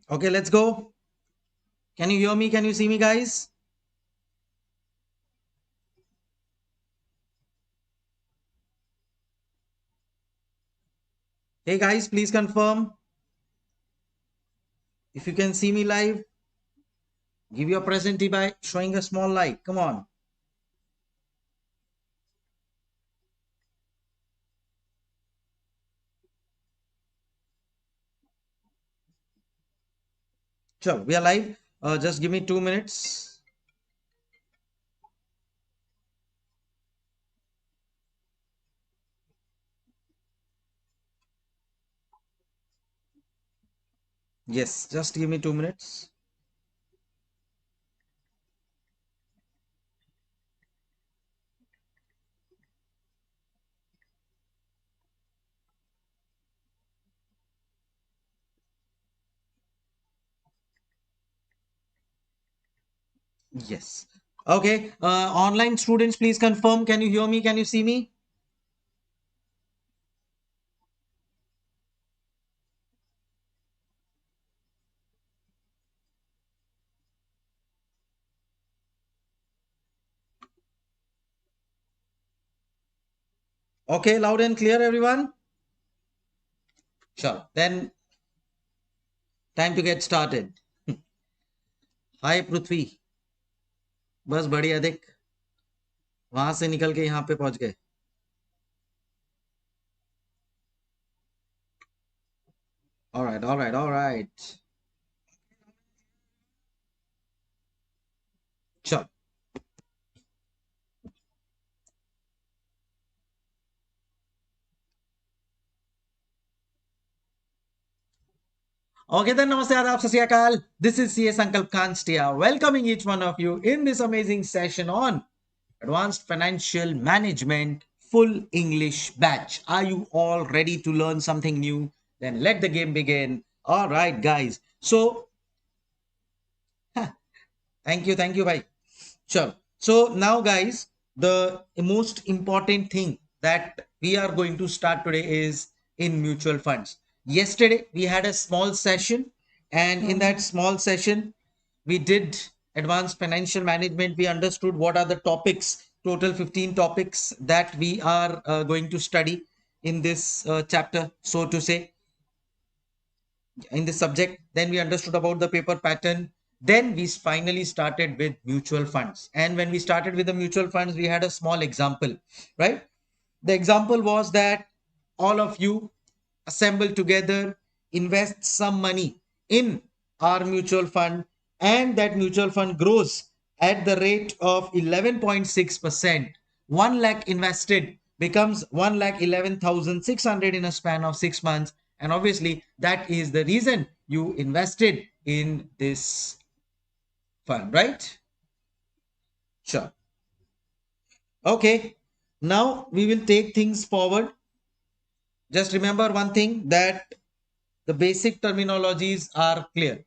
Okay, let's go. Can you hear me? Can you see me, guys? Hey, guys, please confirm if you can see me live. Give your present by showing a small like. Come on. Sure, we are live. Just give me 2 minutes. Yes, just give me 2 minutes. Yes. Okay. Online students, please confirm. Can you hear me? Can you see me? Okay, loud and clear, everyone. Sure. Then time to get started. Hi, Prithvi. बस बढ़िया देख वहां से निकल के यहाँ पे पहुंच गए. All right, all right, all right. Sure. Okay, then namaste, adab, sat sri akal. This is CA Sankalp Kanstiya, welcoming each one of you in this amazing session on Advanced Financial Management Full English Batch. Are you all ready to learn something new? Then let the game begin. All right, guys. So, thank you, bhai. Sure. So now, guys, the most important thing that we are going to start today is in mutual funds. Yesterday, we had a small session, and in that small session, we did advanced financial management. We understood what are the topics, total 15 topics that we are going to study in this chapter, so to say, in this subject. Then we understood about the paper pattern. Then we finally started with mutual funds. And when we started with the mutual funds, we had a small example, right? The example was that all of you assemble together, invest some money in our mutual fund, and that mutual fund grows at the rate of 11.6%. 1 lakh invested becomes 1,11,600 in a span of 6 months. And obviously, that is the reason you invested in this fund, right? Sure. Okay. Now we will take things forward. Just remember one thing, that the basic terminologies are clear.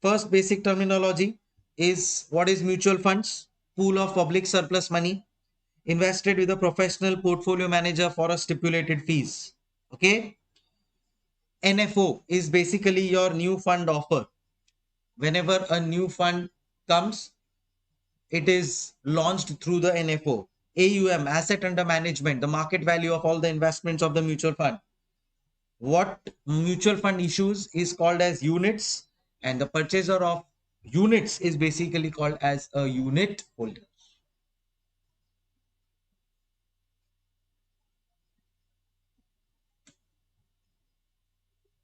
First basic terminology is what is mutual funds, pool of public surplus money invested with a professional portfolio manager for a stipulated fees. Okay. NFO is basically your new fund offer. Whenever a new fund comes, it is launched through the NFO. AUM, asset under management, the market value of all the investments of the mutual fund. What mutual fund issues is called as units, and the purchaser of units is basically called as a unit holder.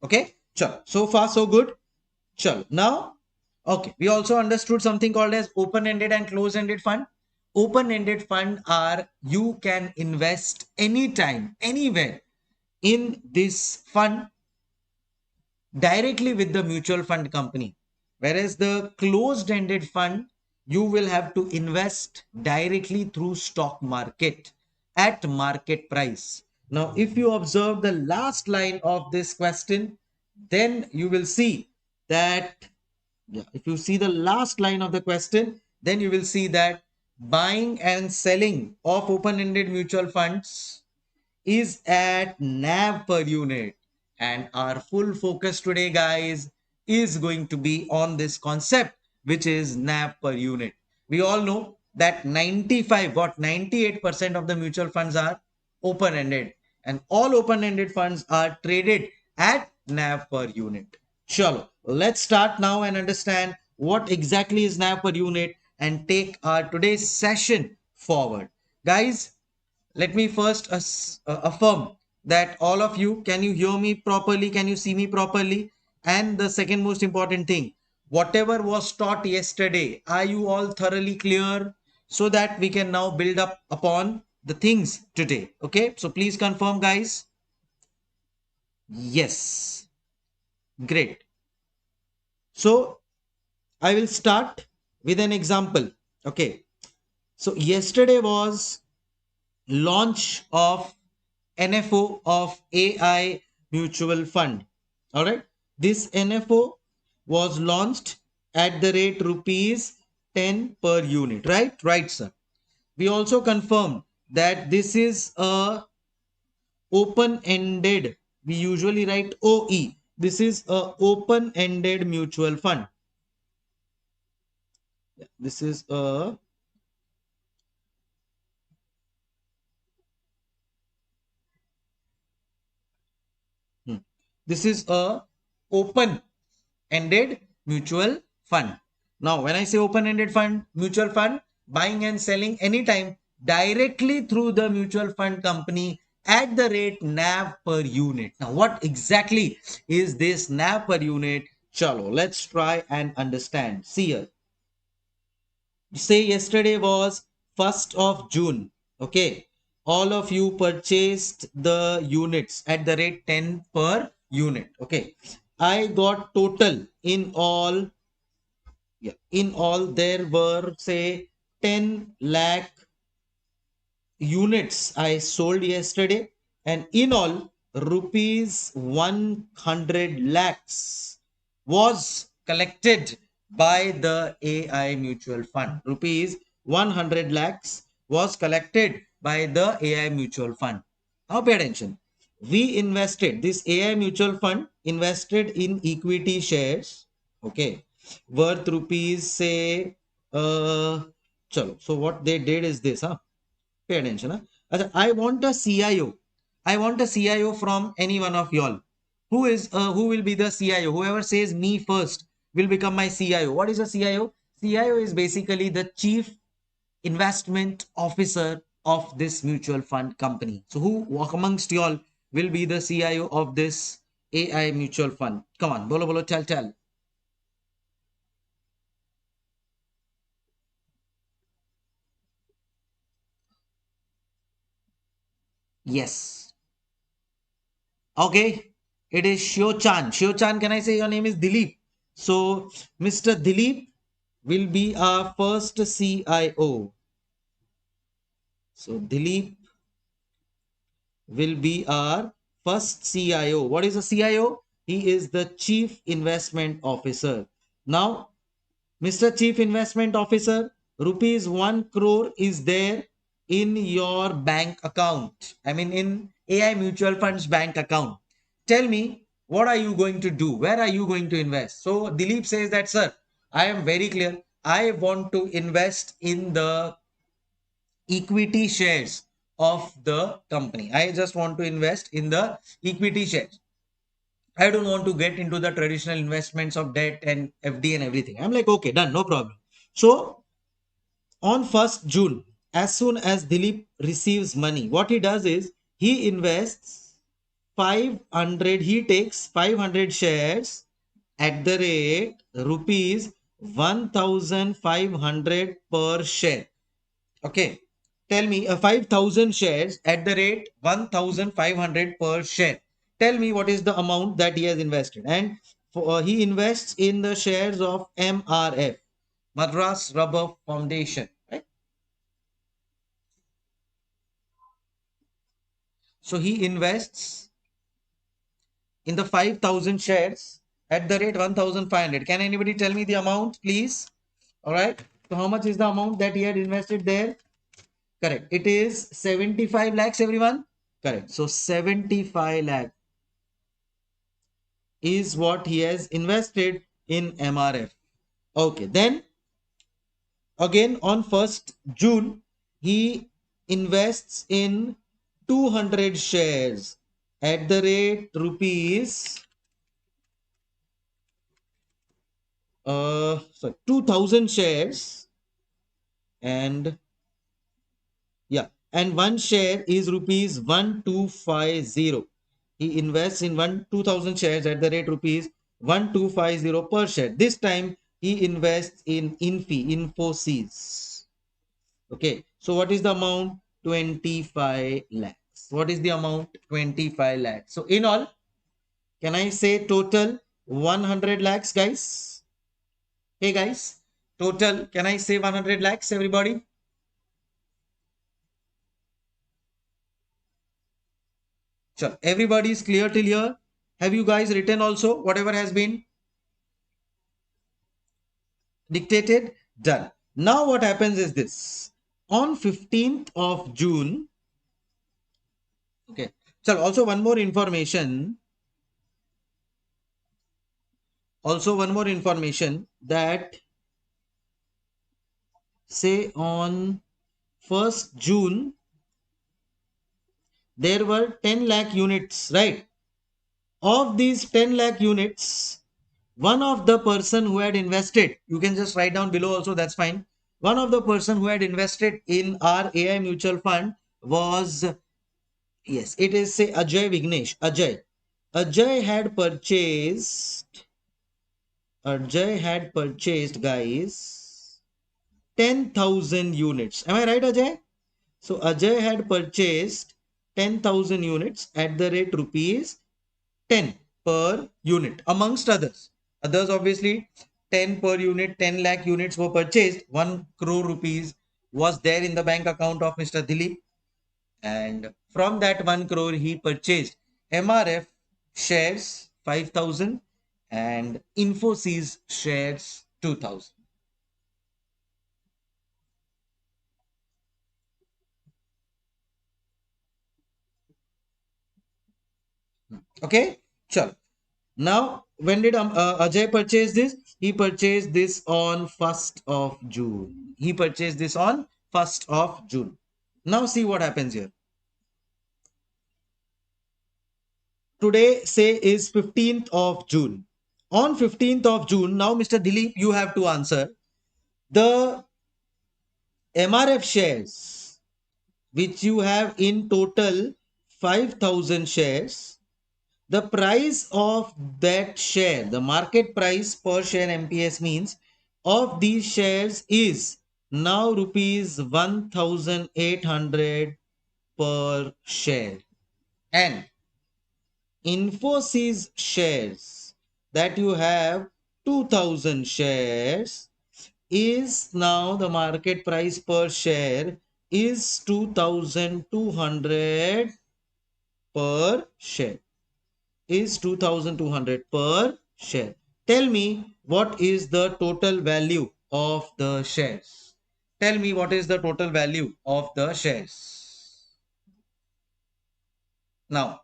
Okay, sure. So far so good. Sure. Now, okay, we also understood something called as open-ended and closed-ended fund. Open-ended fund are you can invest anytime, anywhere in this fund directly with the mutual fund company. Whereas the closed ended fund, you will have to invest directly through stock market at market price. Now, if you observe the last line of this question, then you will see that, yeah, if you see the last line of the question, then you will see that buying and selling of open ended mutual funds is at NAV per unit. And our full focus today, guys, is going to be on this concept, which is NAV per unit. We all know that 95, what 98% of the mutual funds are open ended, and all open ended funds are traded at NAV per unit. Sure, let's start now and understand what exactly is NAV per unit and take our today's session forward. Guys, let me first affirm that all of you, can you hear me properly? Can you see me properly? And the second most important thing, whatever was taught yesterday, are you all thoroughly clear so that we can now build up upon the things today? Okay, so please confirm, guys. Yes, great. So I will start with an example. Okay, so yesterday was launch of NFO of AI mutual fund. All right. This NFO was launched at the rate rupees 10 per unit. Right? Right, sir. We also confirmed that this is a open-ended. We usually write OE. This is a open-ended mutual fund. This is a this is a open-ended mutual fund. Now, when I say open-ended fund, mutual fund, buying and selling anytime directly through the mutual fund company at the rate NAV per unit. Now, what exactly is this NAV per unit? Chalo, let's try and understand. See here. Say yesterday was 1st of June. Okay. All of you purchased the units at the rate 10 per unit. Okay. I got total in all, yeah, in all there were say 10 lakh units I sold yesterday, and in all rupees 100 lakhs was collected by the AI mutual fund. Rupees 100 lakhs was collected by the AI mutual fund. Now pay attention. We invested, this AI mutual fund invested in equity shares, okay, worth rupees say, chalo. So what they did is this, huh? Pay attention. Huh? I want a CIO. I want a CIO from any one of y'all. Who will be the CIO? Whoever says me first will become my CIO. What is a CIO? CIO is basically the chief investment officer of this mutual fund company. So who amongst y'all will be the CIO of this AI mutual fund? Come on, bolo bolo, tell. Yes. Okay. It is Shio-chan. Shio-chan, can I say your name is Dilip? So, Mr. Dilip will be our first CIO. So, Dilip will be our first CIO. What is a CIO? He is the Chief Investment Officer. Now, Mr. Chief Investment Officer, rupees 1 crore is there in your bank account. I mean, in AI Mutual Fund's bank account. Tell me, what are you going to do? Where are you going to invest? So, Dilip says that, sir, I am very clear. I want to invest in the equity shares of the company. I just want to invest in the equity shares. I don't want to get into the traditional investments of debt and FD and everything. I'm like, okay, done, no problem. So on 1st June, as soon as Dilip receives money, what he does is he invests 500, he takes 500 shares at the rate rupees 1500 per share. Okay. Tell me, 5,000 shares at the rate 1,500 per share. Tell me what is the amount that he has invested. And he invests in the shares of MRF, Madras Rubber Foundation. Right? So he invests in the 5,000 shares at the rate 1,500. Can anybody tell me the amount, please? All right. So how much is the amount that he had invested there? Correct. It is 75 lakhs, everyone. Correct. So 75 lakh. is what he has invested in MRF. Okay, then again on 1st June, he invests in 200 shares at the rate rupees 2000 shares, and yeah, and one share is rupees 1250. He invests in 2000 shares at the rate rupees 1250 per share. This time he invests in Infosys. Okay, so what is the amount? 25 lakhs. What is the amount? 25 lakhs. So in all, can I say total 100 lakhs, guys? Hey guys, total, can I say 100 lakhs, everybody? Sure. Everybody is clear till here. Have you guys written also whatever has been dictated? Done. Now what happens is this. On 15th of June, okay. So also one more information. Also one more information that say on 1st June, there were 10 lakh units, right? Of these 10 lakh units, one of the person who had invested, you can just write down below also, that's fine. One of the person who had invested in our AI mutual fund was, yes, it is say Ajay Vignesh. Ajay had purchased, guys, 10,000 units. Am I right, Ajay? So Ajay had purchased 10,000 units at the rate rupees 10 per unit, amongst others. Others, obviously, 10 per unit, 10 lakh units were purchased. 1 crore rupees was there in the bank account of Mr. Dilip. And from that 1 crore, he purchased MRF shares 5,000 and Infosys shares 2,000. Okay, sure. Now, when did Ajay purchase this? He purchased this on 1st of June. He purchased this on 1st of June. Now see what happens here. Today, say, is 15th of June. On 15th of June, now Mr. Dilip, you have to answer. The MRF shares, which you have in total 5,000 shares, the price of that share, the market price per share MPS means of these shares is now rupees 1,800 per share. And Infosys shares that you have 2,000 shares is now the market price per share is 2,200 per share. Is 2,200 per share. Tell me what is the total value of the shares. Tell me what is the total value of the shares. Now,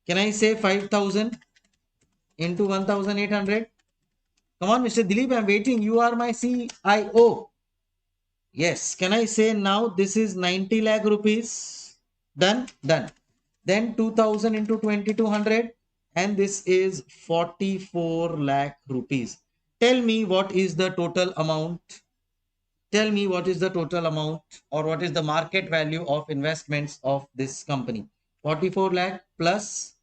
can I say 5,000 into 1,800? Come on, Mr. Dilip, I'm waiting. You are my CIO. Yes. Can I say now this is 90 lakh rupees? Done? Done. Then 2000 into 2200 and this is 44 lakh rupees. Tell me what is the total amount. Tell me what is the total amount or what is the market value of investments of this company. 44 lakh plus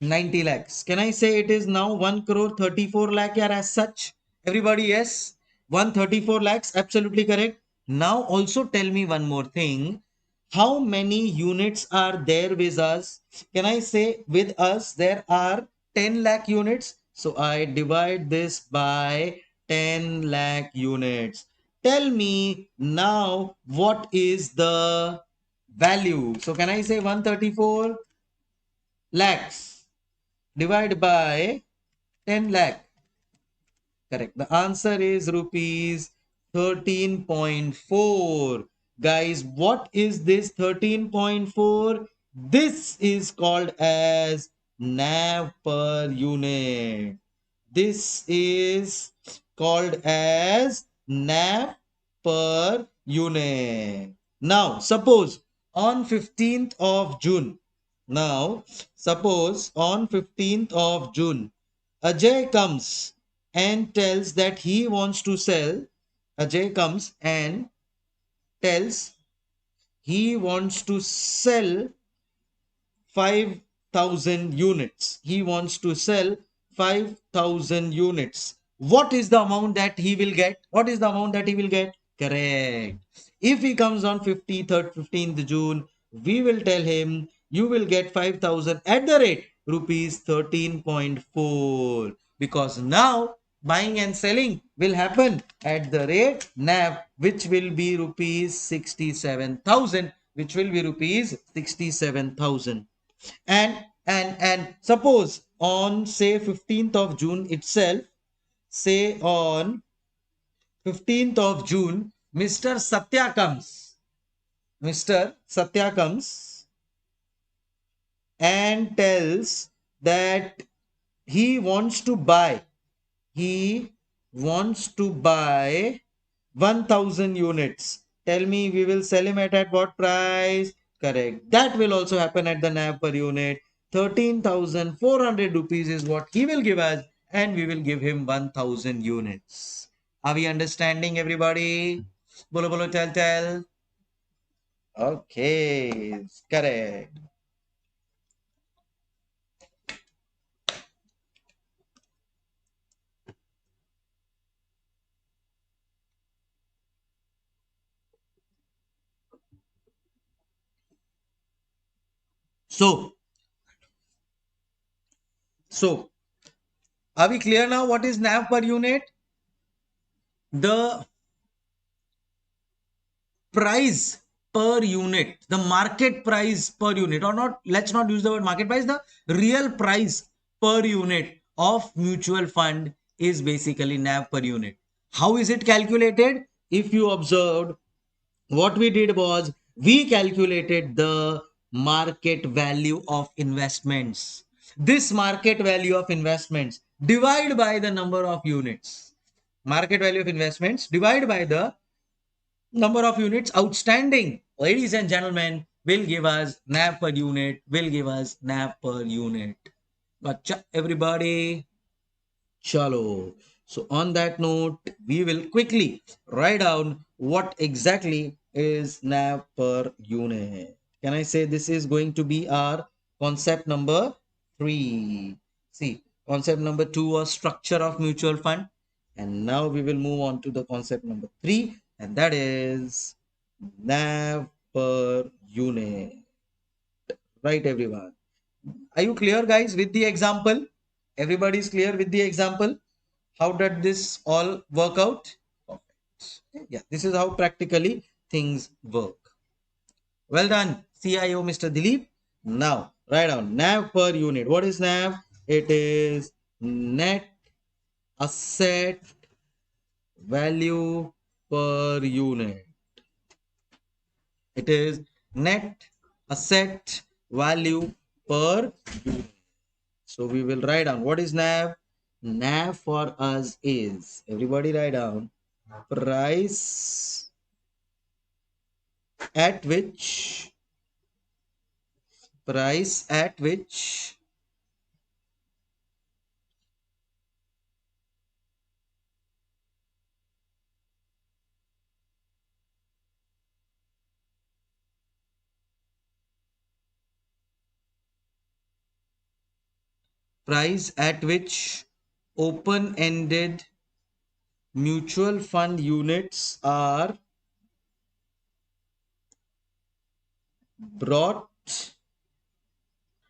90 lakhs. Can I say it is now 1 crore 34 lakh here as such? Everybody, yes? 134 lakhs, absolutely correct. Now also tell me one more thing. How many units are there with us? Can I say with us there are 10 lakh units? So I divide this by 10 lakh units. Tell me now what is the value? So can I say 134 lakhs divided by 10 lakh? Correct. The answer is rupees 13.4. Guys, what is this 13.4? This is called as NAV per unit. This is called as NAV per unit. Now, suppose on 15th of June, now, suppose on 15th of June, Ajay comes and tells that he wants to sell. Ajay comes and tells he wants to sell 5,000 units. He wants to sell 5,000 units. What is the amount that he will get? What is the amount that he will get? Correct. If he comes on 15th June, we will tell him you will get 5,000 at the rate rupees 13.4, because now buying and selling will happen at the rate NAV, which will be rupees 67,000, which will be rupees 67,000. And suppose on say 15th of June itself, say on 15th of June, Mr. Satya comes and tells that he wants to buy he wants to buy 1,000 units. Tell me, we will sell him at what price? Correct. That will also happen at the NAV per unit. 13,400 rupees is what he will give us, and we will give him 1,000 units. Are we understanding, everybody? Bolo bolo tell. Okay, correct. So, so are we clear now what is NAV per unit? The price per unit, the market price per unit, or not, let's not use the word market price, the real price per unit of mutual fund is basically NAV per unit. How is it calculated? If you observed, what we did was we calculated the market value of investments. This market value of investments divided by the number of units. Market value of investments divided by the number of units outstanding, ladies and gentlemen, will give us NAV per unit, will give us NAV per unit. Gotcha, everybody. Chalo. So on that note, we will quickly write down what exactly is NAV per unit. Can I say this is going to be our concept number 3? See, concept number 2 was structure of mutual fund. And now we will move on to the concept number 3, and that is NAV per unit. Right, everyone? Are you clear, guys, with the example? Everybody is clear with the example? How did this all work out? Perfect. Yeah, this is how practically things work. Well done, CIO Mr. Dilip. Now, write down NAV per unit. What is NAV? It is net asset value per unit. It is net asset value per unit. So we will write down what is NAV. NAV for us is, everybody write down, price at which price at which price at which open-ended mutual fund units are brought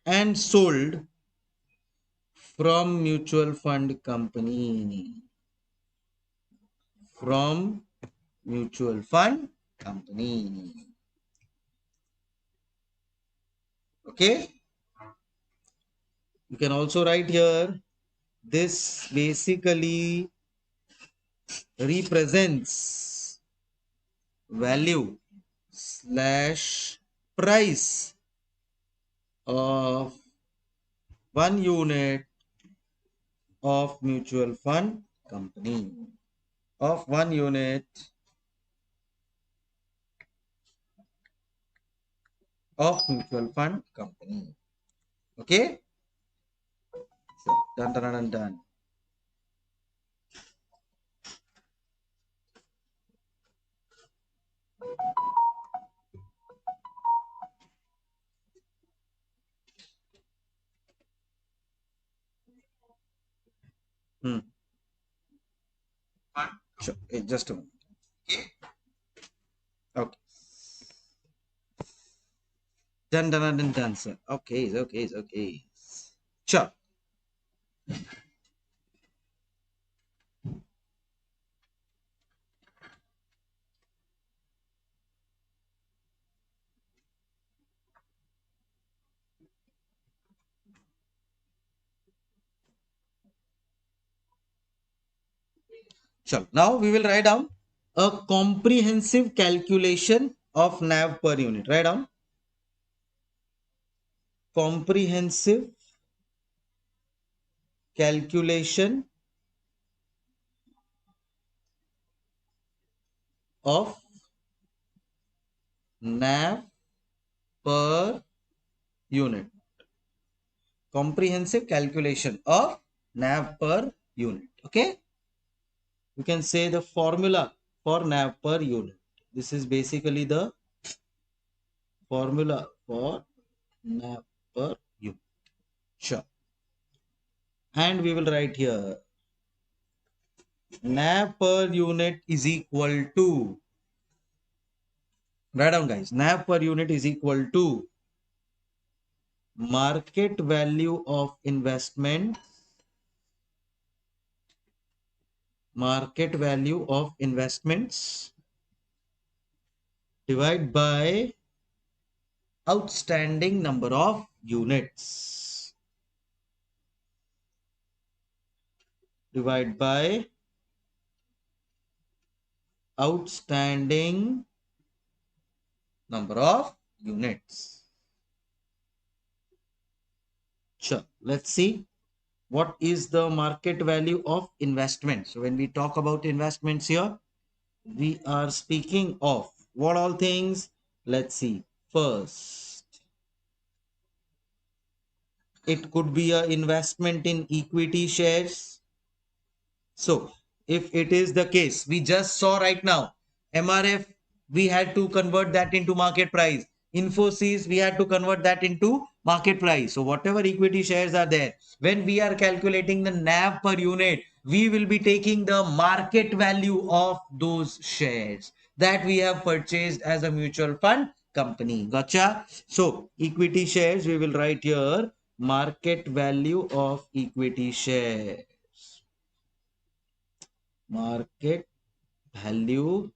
and sold from mutual fund company. From mutual fund company. Okay. You can also write here, this basically represents value slash price of 1 unit of mutual fund company. Of 1 unit of mutual fund company. Okay? So, done, done, done, done. Hmm. Sure. Just a moment. Okay. Done, done, done, done, sir. Okay, okay, okay. Sure. Sure. Now we will write down a comprehensive calculation of NAV per unit. Write down comprehensive calculation of NAV per unit. Comprehensive calculation of NAV per unit. Okay. You can say the formula for NAV per unit. This is basically the formula for NAV per unit. Sure. And we will write here NAV per unit is equal to, write down guys, NAV per unit is equal to market value of investment, market value of investments divided by outstanding number of units, divided by outstanding number of units. Sure. Let's see what is the market value of investment. So when we talk about investments here, we are speaking of what all things? Let's see. First, it could be an investment in equity shares. So if it is the case, we just saw right now, MRF, we had to convert that into market price. Infosys, we had to convert that into market price. So whatever equity shares are there, when we are calculating the NAV per unit, we will be taking the market value of those shares that we have purchased as a mutual fund company. Gotcha? So equity shares, we will write here market value of equity share. Market value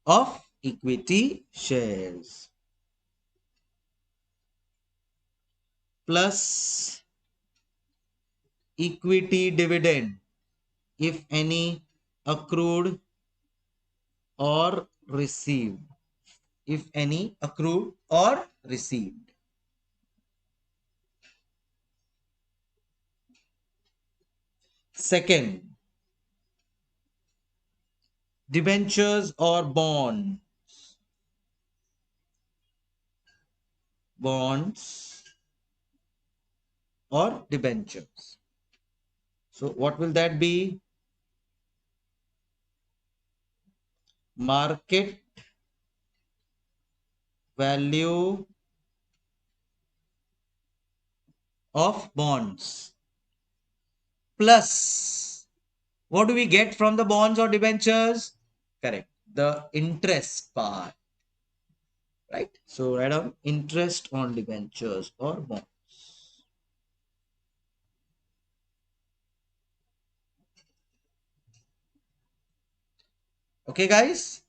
of equity shares plus equity dividend, if any, accrued or received, if any, accrued or received. Second, debentures or bonds or debentures. So what will that be? Market value of bonds plus, what do we get from the bonds or debentures? Correct. The interest part. Right. So write down interest on debentures or bonds. Okay, guys.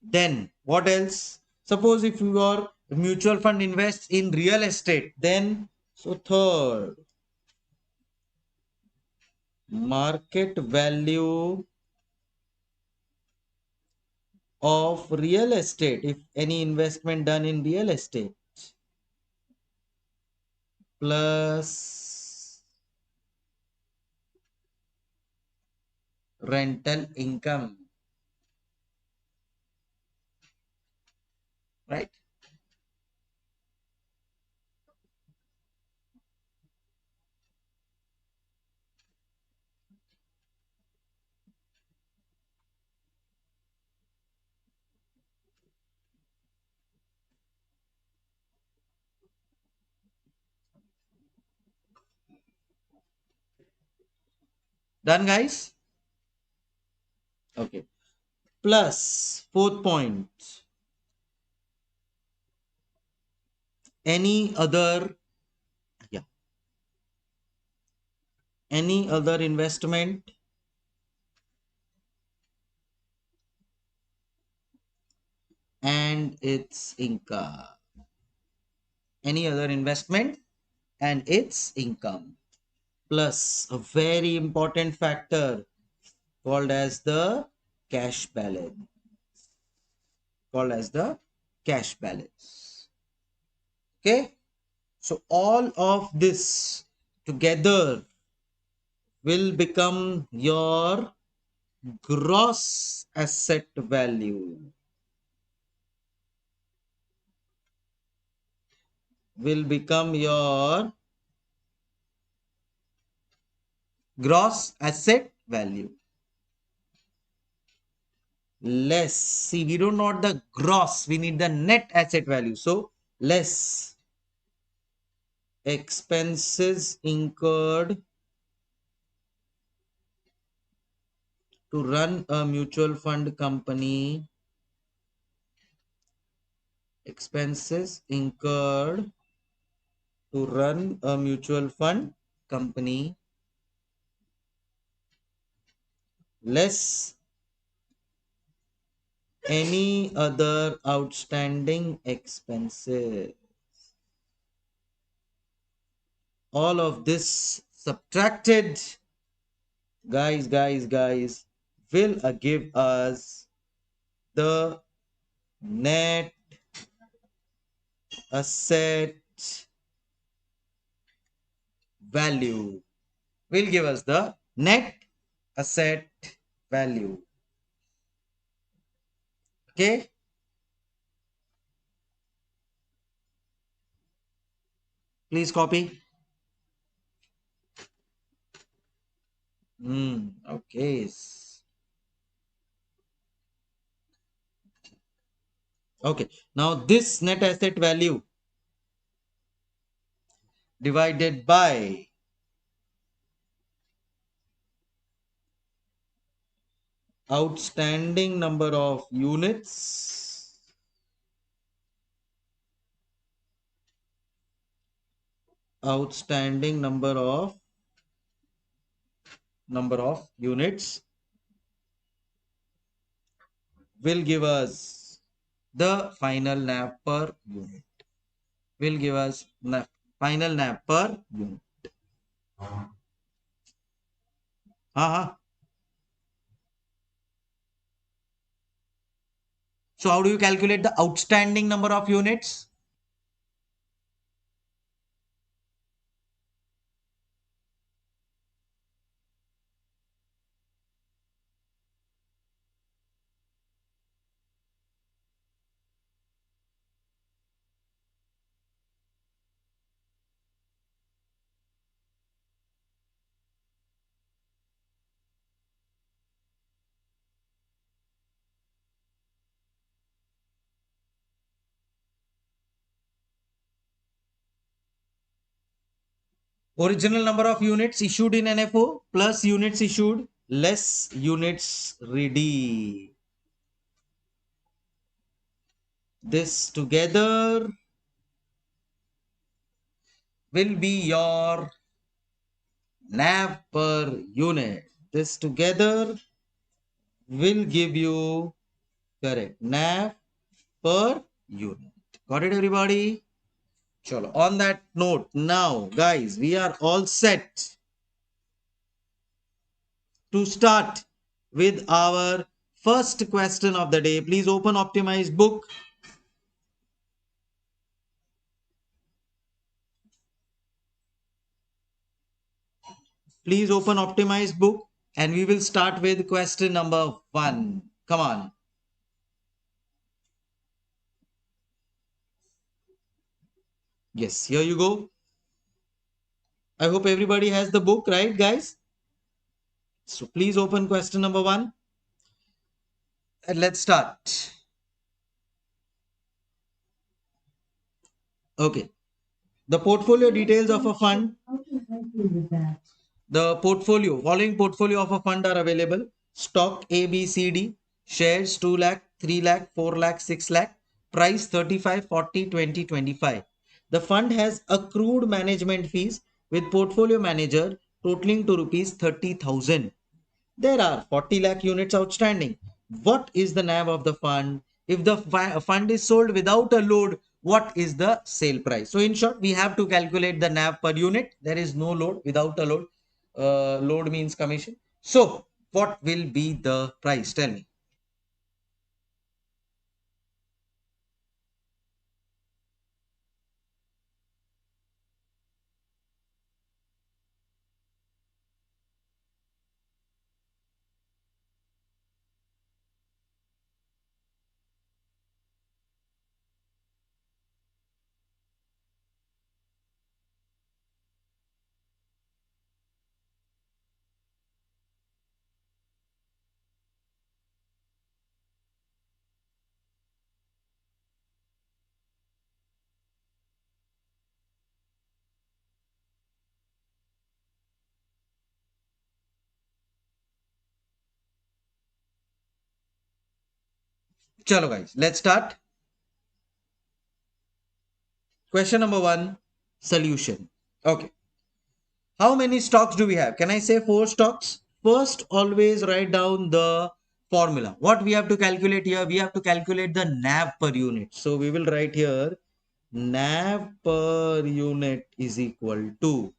Then what else? Suppose if your mutual fund invests in real estate, then so third, market value of real estate, if any investment done in real estate, plus rental income, right? Done, guys? Okay. Plus, fourth point, any other, yeah, any other investment and its income. Any other investment and its income. Plus, a very important factor called as the cash balance. Called as the cash balance. Okay. So all of this together will become your gross asset value. Will become your gross asset value. Less. See, we don't want the gross, we need the net asset value. So less expenses incurred to run a mutual fund company. Expenses incurred to run a mutual fund company, less any other outstanding expenses. All of this subtracted, guys, will give us the net asset value. Will give us the net asset value. Okay. Please copy. Okay. Okay. Now this net asset value divided by outstanding number of units, outstanding number of units will give us the final NAV per unit. Will give us final NAV per unit. Uh-huh. So how do you calculate the outstanding number of units? Original number of units issued in NFO plus units issued less units ready. This together will be your NAV per unit. This together will give you correct NAV per unit. Got it, everybody? Chalo. On that note, now, guys, we are all set to start with our First question of the day. Please open optimized book. Please open optimized book and we will start with question number 1. Come on. Yes, here you go. I hope everybody has the book, right, guys? So please open question number 1 and let's start. Okay. The portfolio details of a fund. The following portfolio of a fund are available. Stock A, B, C, D. Shares 2 lakh, 3 lakh, 4 lakh, 6 lakh. Price 35, 40, 20, 25. The fund has accrued management fees with portfolio manager totaling to rupees 30,000. There are 40 lakh units outstanding. What is the NAV of the fund? If the fund is sold without a load, what is the sale price? So in short, we have to calculate the NAV per unit. There is no load. Without a load. Load means commission. So what will be the price? Tell me. Chalo guys, let's start. Question number 1, solution. Okay. How many stocks do we have? Can I say 4 stocks? First, always write down the formula. What we have to calculate here? We have to calculate the NAV per unit. So we will write here NAV per unit is equal to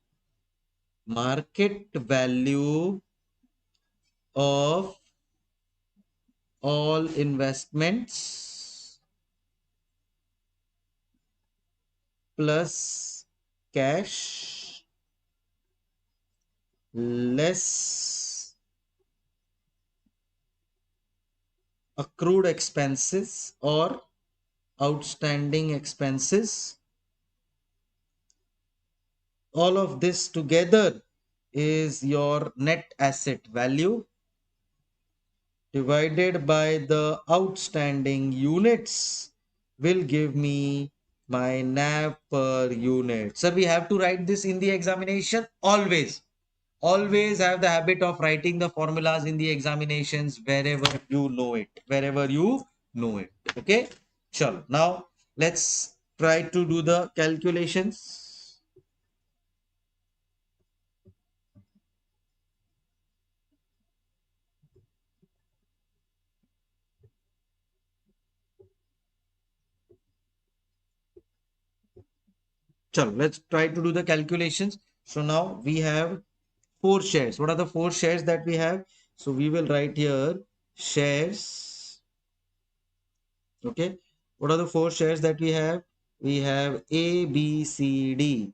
market value of all investments plus cash less accrued expenses or outstanding expenses. All of this together is your net asset value divided by the outstanding units will give me my NAV per unit. So we have to write this in the examination always. Always have the habit of writing the formulas in the examinations wherever you know it. Wherever you know it. Okay. Sure. Now let's try to do the calculations. Chalo, let's try to do the calculations. So now we have 4 shares. What are the 4 shares that we have? So we will write here shares. Okay. What are the 4 shares that we have? We have A, B, C, D.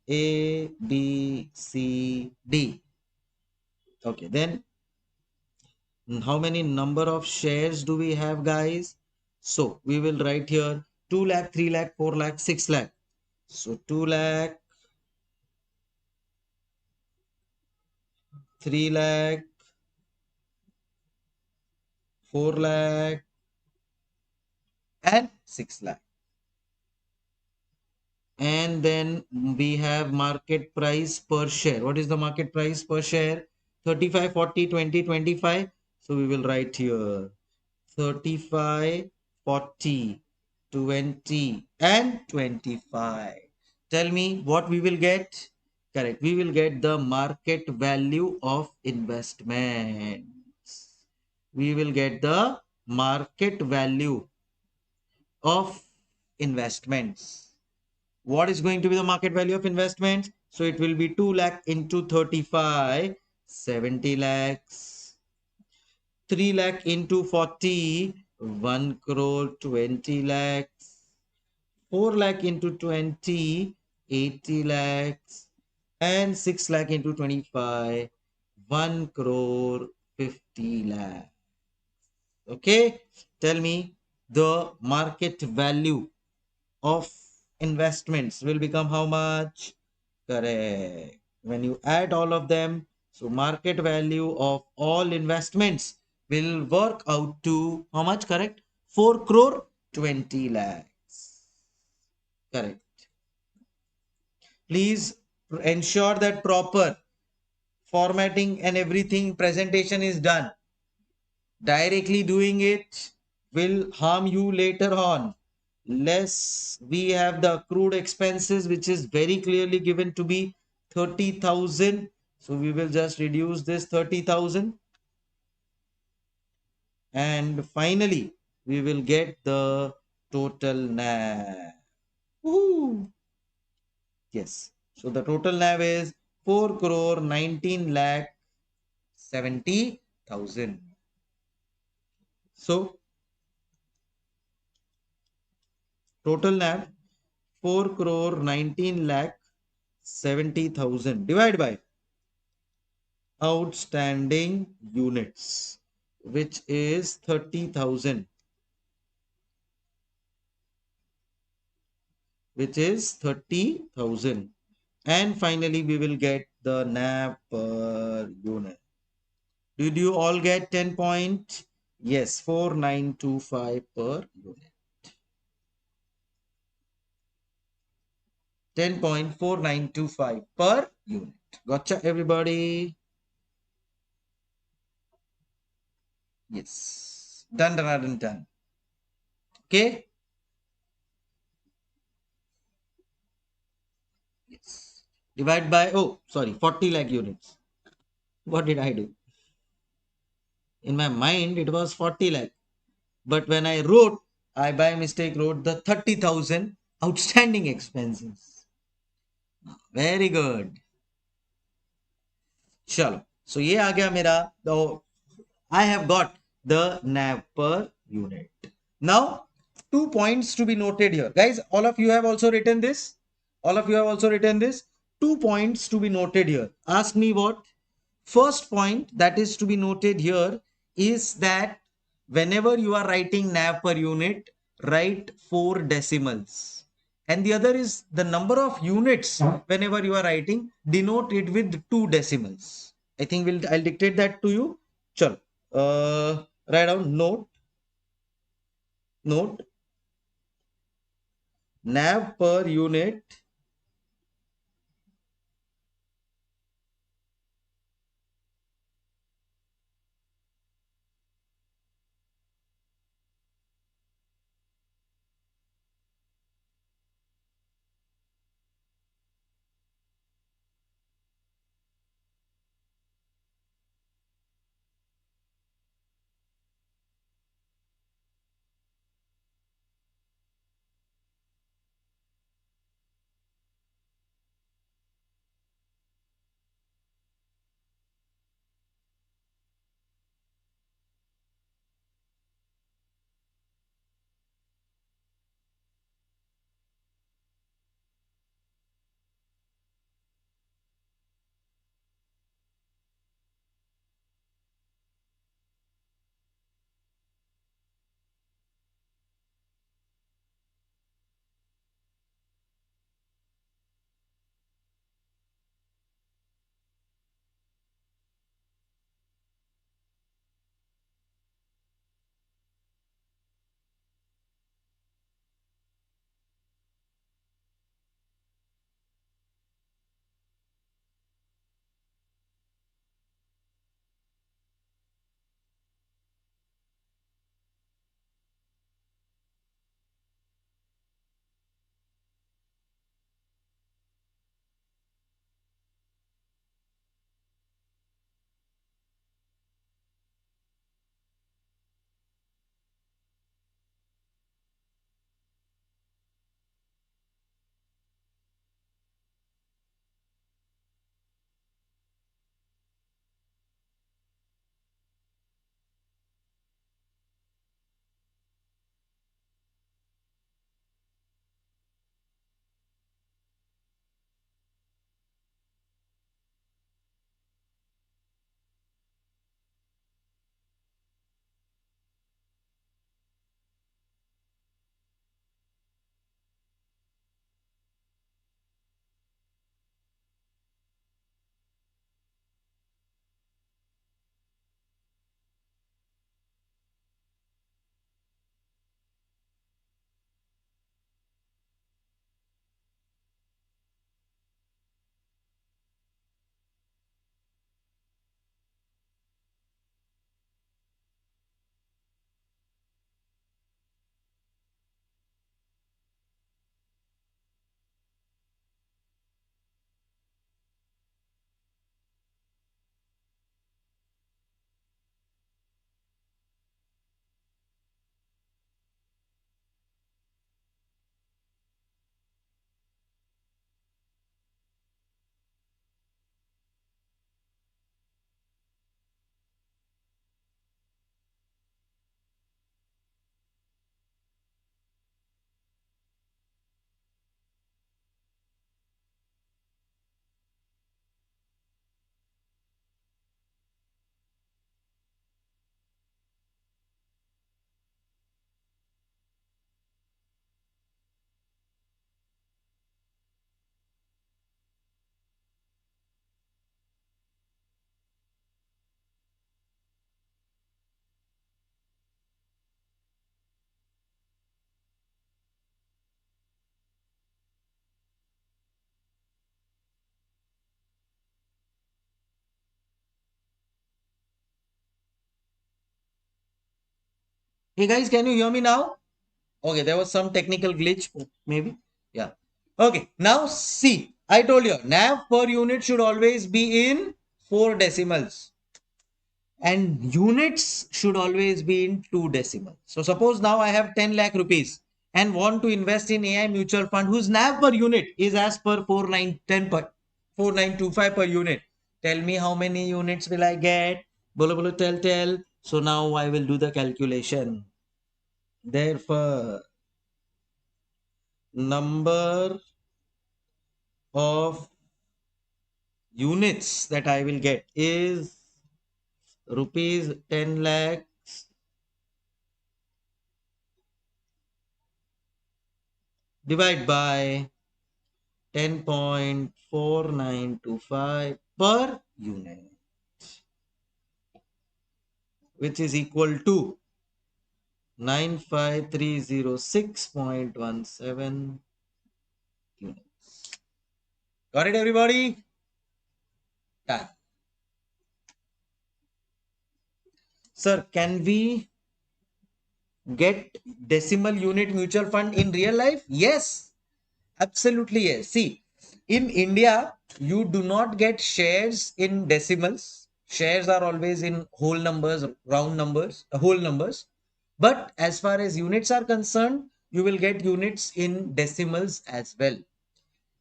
A, B, C, D. Okay. Then how many number of shares do we have, guys? So we will write here 2 lakh, 3 lakh, 4 lakh, 6 lakh. So 2 lakh, 3 lakh, 4 lakh, and 6 lakh. And then we have market price per share. What is the market price per share? 35, 40, 20, 25. So we will write here 35, 40, 20, and 25. Tell me what we will get. Correct. We will get the market value of investments. We will get the market value of investments. What is going to be the market value of investments? So it will be 2 lakh into 35, 70 lakhs. 3 lakh into 40, 1 crore 20 lakhs. 4 lakh into 20, 80 lakhs. And 6 lakh into 25, 1 crore 50 lakhs. Okay, tell me the market value of investments will become how much? Correct. When you add all of them, so market value of all investments will work out to how much? Correct. 4 crore 20 lakhs. Correct. Please ensure that proper formatting and everything presentation is done. Directly doing it will harm you later on. Less we have the accrued expenses, which is very clearly given to be 30,000. So we will just reduce this 30,000. And finally, we will get the total NAV. Woo! Yes. So the total NAV is 4 crore 19 lakh 70,000. So total NAV 4 crore 19 lakh 70,000 divided by outstanding units, which is 30,000, which is 30,000. And finally, we will get the NAV per unit. Did you all get 10 point? Yes, 4925 per unit. 10.4925 per unit. Gotcha, everybody? Yes. Done, done, done, done. Okay? Yes. Divide by, oh, sorry, 40 lakh units. What did I do? In my mind, it was 40 lakh. But when I wrote, I by mistake wrote the 30,000 outstanding expenses. Very good. चलो. So ये आ गया मेरा. तो I have got the NAV per unit. Now, 2 points to be noted here. Guys, all of you have also written this. All of you have also written this. 2 points to be noted here. Ask me what? First point that is to be noted here is that whenever you are writing NAV per unit, write 4 decimals. And the other is the number of units whenever you are writing, denote it with 2 decimals. I think I'll dictate that to you. Chal. Write down note NAV per unit Hey guys, can you hear me now? Okay, there was some technical glitch, maybe. Yeah. Okay, now see, I told you, NAV per unit should always be in 4 decimals. And units should always be in 2 decimals. So suppose now I have 10 lakh rupees and want to invest in AI mutual fund whose NAV per unit is as per 4910 per 4925 per unit. Tell me how many units will I get? Bolo bolo tell. So now I will do the calculation. Therefore, number of units that I will get is rupees 10 lakh divided by 10.4925 per unit, which is equal to 95306.17 units. Got it, everybody? Done. Sir, can we get decimal unit mutual fund in real life? Yes, absolutely yes. See, in India, you do not get shares in decimals. Shares are always in whole numbers, round numbers, whole numbers. But as far as units are concerned, you will get units in decimals as well.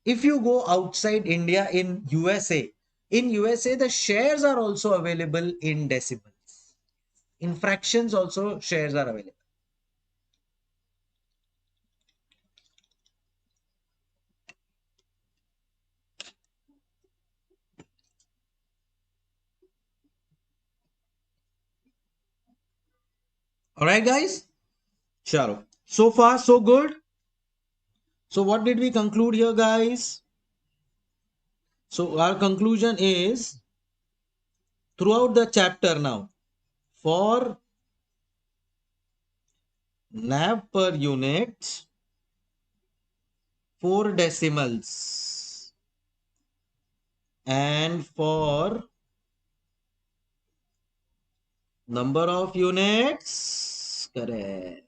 If you go outside India in USA, the shares are also available in decimals. In fractions also shares are available. All right, guys? Chalo. So far, so good. So what did we conclude here, guys? So our conclusion is throughout the chapter now, for NAV per unit, 4 decimals, and for number of units, correct,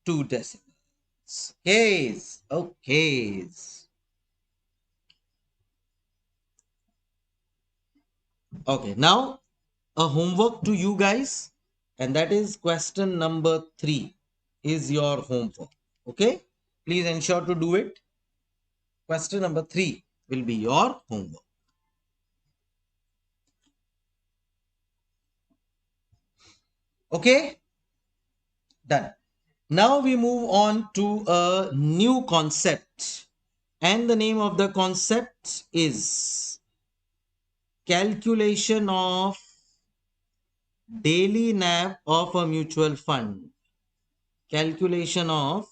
2 decimals. Yes, okay. Okay, now a homework to you guys, and that is question number 3 is your homework. Okay, please ensure to do it. Question number 3 will be your homework. Okay, done. Now we move on to a new concept, and the name of the concept is calculation of daily NAV of a mutual fund. Calculation of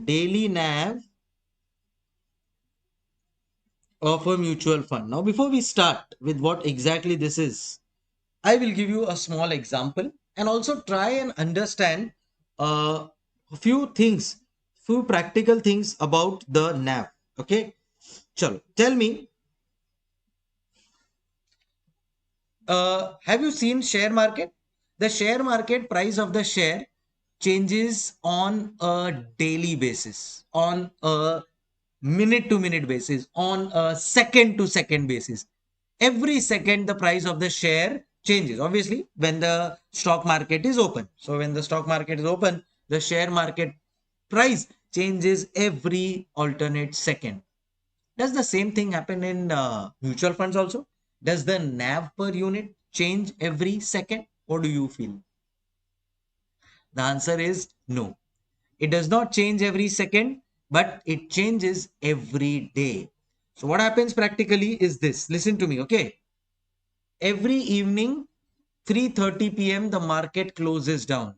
daily NAV of a mutual fund. Now, before we start with what exactly this is, I will give you a small example and also try and understand a few things, few practical things about the NAV. Okay, chalo, tell me, have you seen share market? The share market price of the share changes on a daily basis, on a minute to minute basis, on a second to second basis. Every second, the price of the share changes. Obviously, when the stock market is open. So, when the stock market is open, the share market price changes every alternate second. Does the same thing happen in mutual funds also? Does the NAV per unit change every second? What do you feel? The answer is no. It does not change every second, but it changes every day. So what happens practically is this. Listen to me, okay? Every evening, 3:30 p.m., the market closes down.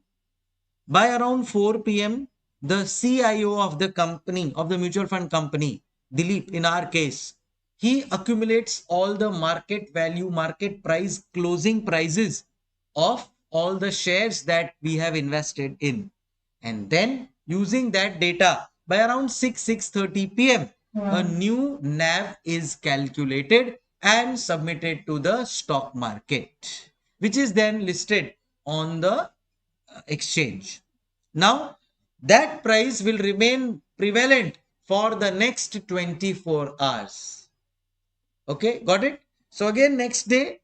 By around 4 p.m., the CIO of the company, of the mutual fund company, Dilip, in our case, he accumulates all the market value, market price, closing prices of all the shares that we have invested in. And then using that data, by around 6:30 p.m., a new NAV is calculated and submitted to the stock market, which is then listed on the exchange. Now, that price will remain prevalent for the next 24 hours. Okay, got it? So again, next day,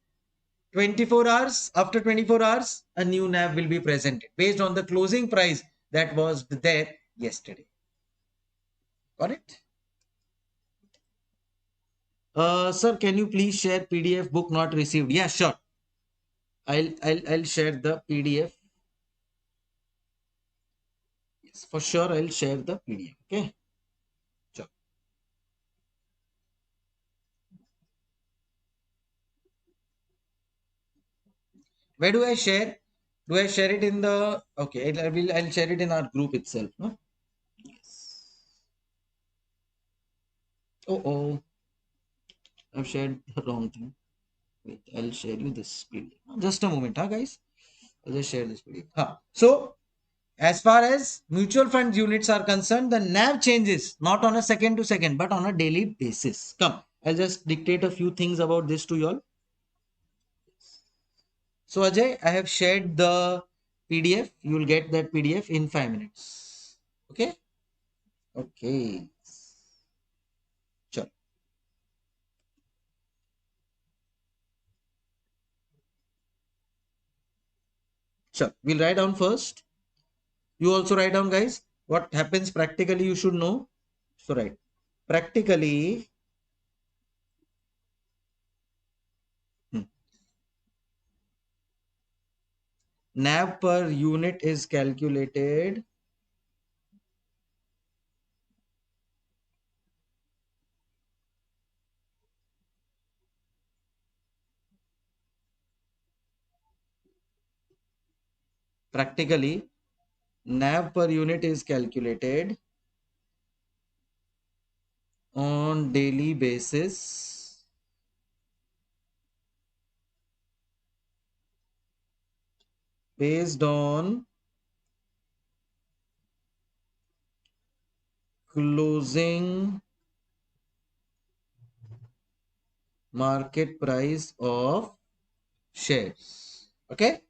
24 hours, after 24 hours, a new NAV will be presented based on the closing price that was there yesterday. Got it? Sir, can you please share PDF book not received? Yeah, sure. I'll share the PDF. Yes, for sure, I'll share the PDF. Okay. Sure. Where do I share? Do I share it in the? Okay, I'll share it in our group itself. No? Yes. Oh oh, I've shared the wrong thing. Wait, I'll share you this PDF. Just a moment, huh, guys? I'll just share this PDF. Huh. So, as far as mutual fund units are concerned, the NAV changes not on a second to second, but on a daily basis. Come, I'll just dictate a few things about this to you all. So, Ajay, I have shared the PDF. You will get that PDF in 5 minutes. Okay? Okay. Sure. Sure. We'll write down first. You also write down, guys. What happens practically, you should know. So, right. Practically, hmm, NAV per unit is calculated practically. NAV per unit is calculated on daily basis based on closing market price of shares. Okay.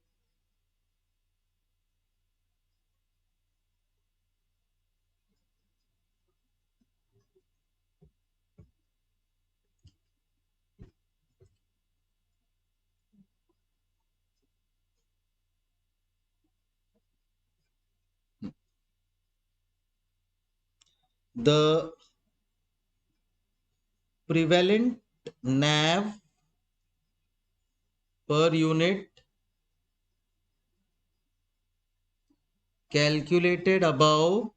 The prevalent NAV per unit calculated above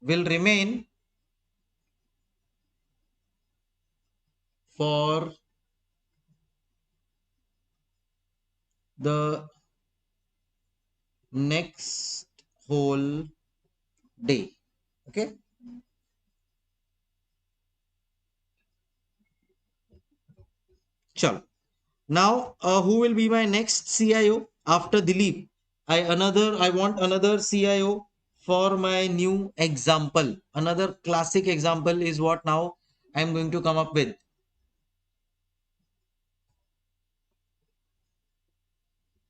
will remain for the next whole day. Okay. Sure. Now, who will be my next CIO after Dilip? I want another CIO for my new example. Another classic example is what now I'm going to come up with.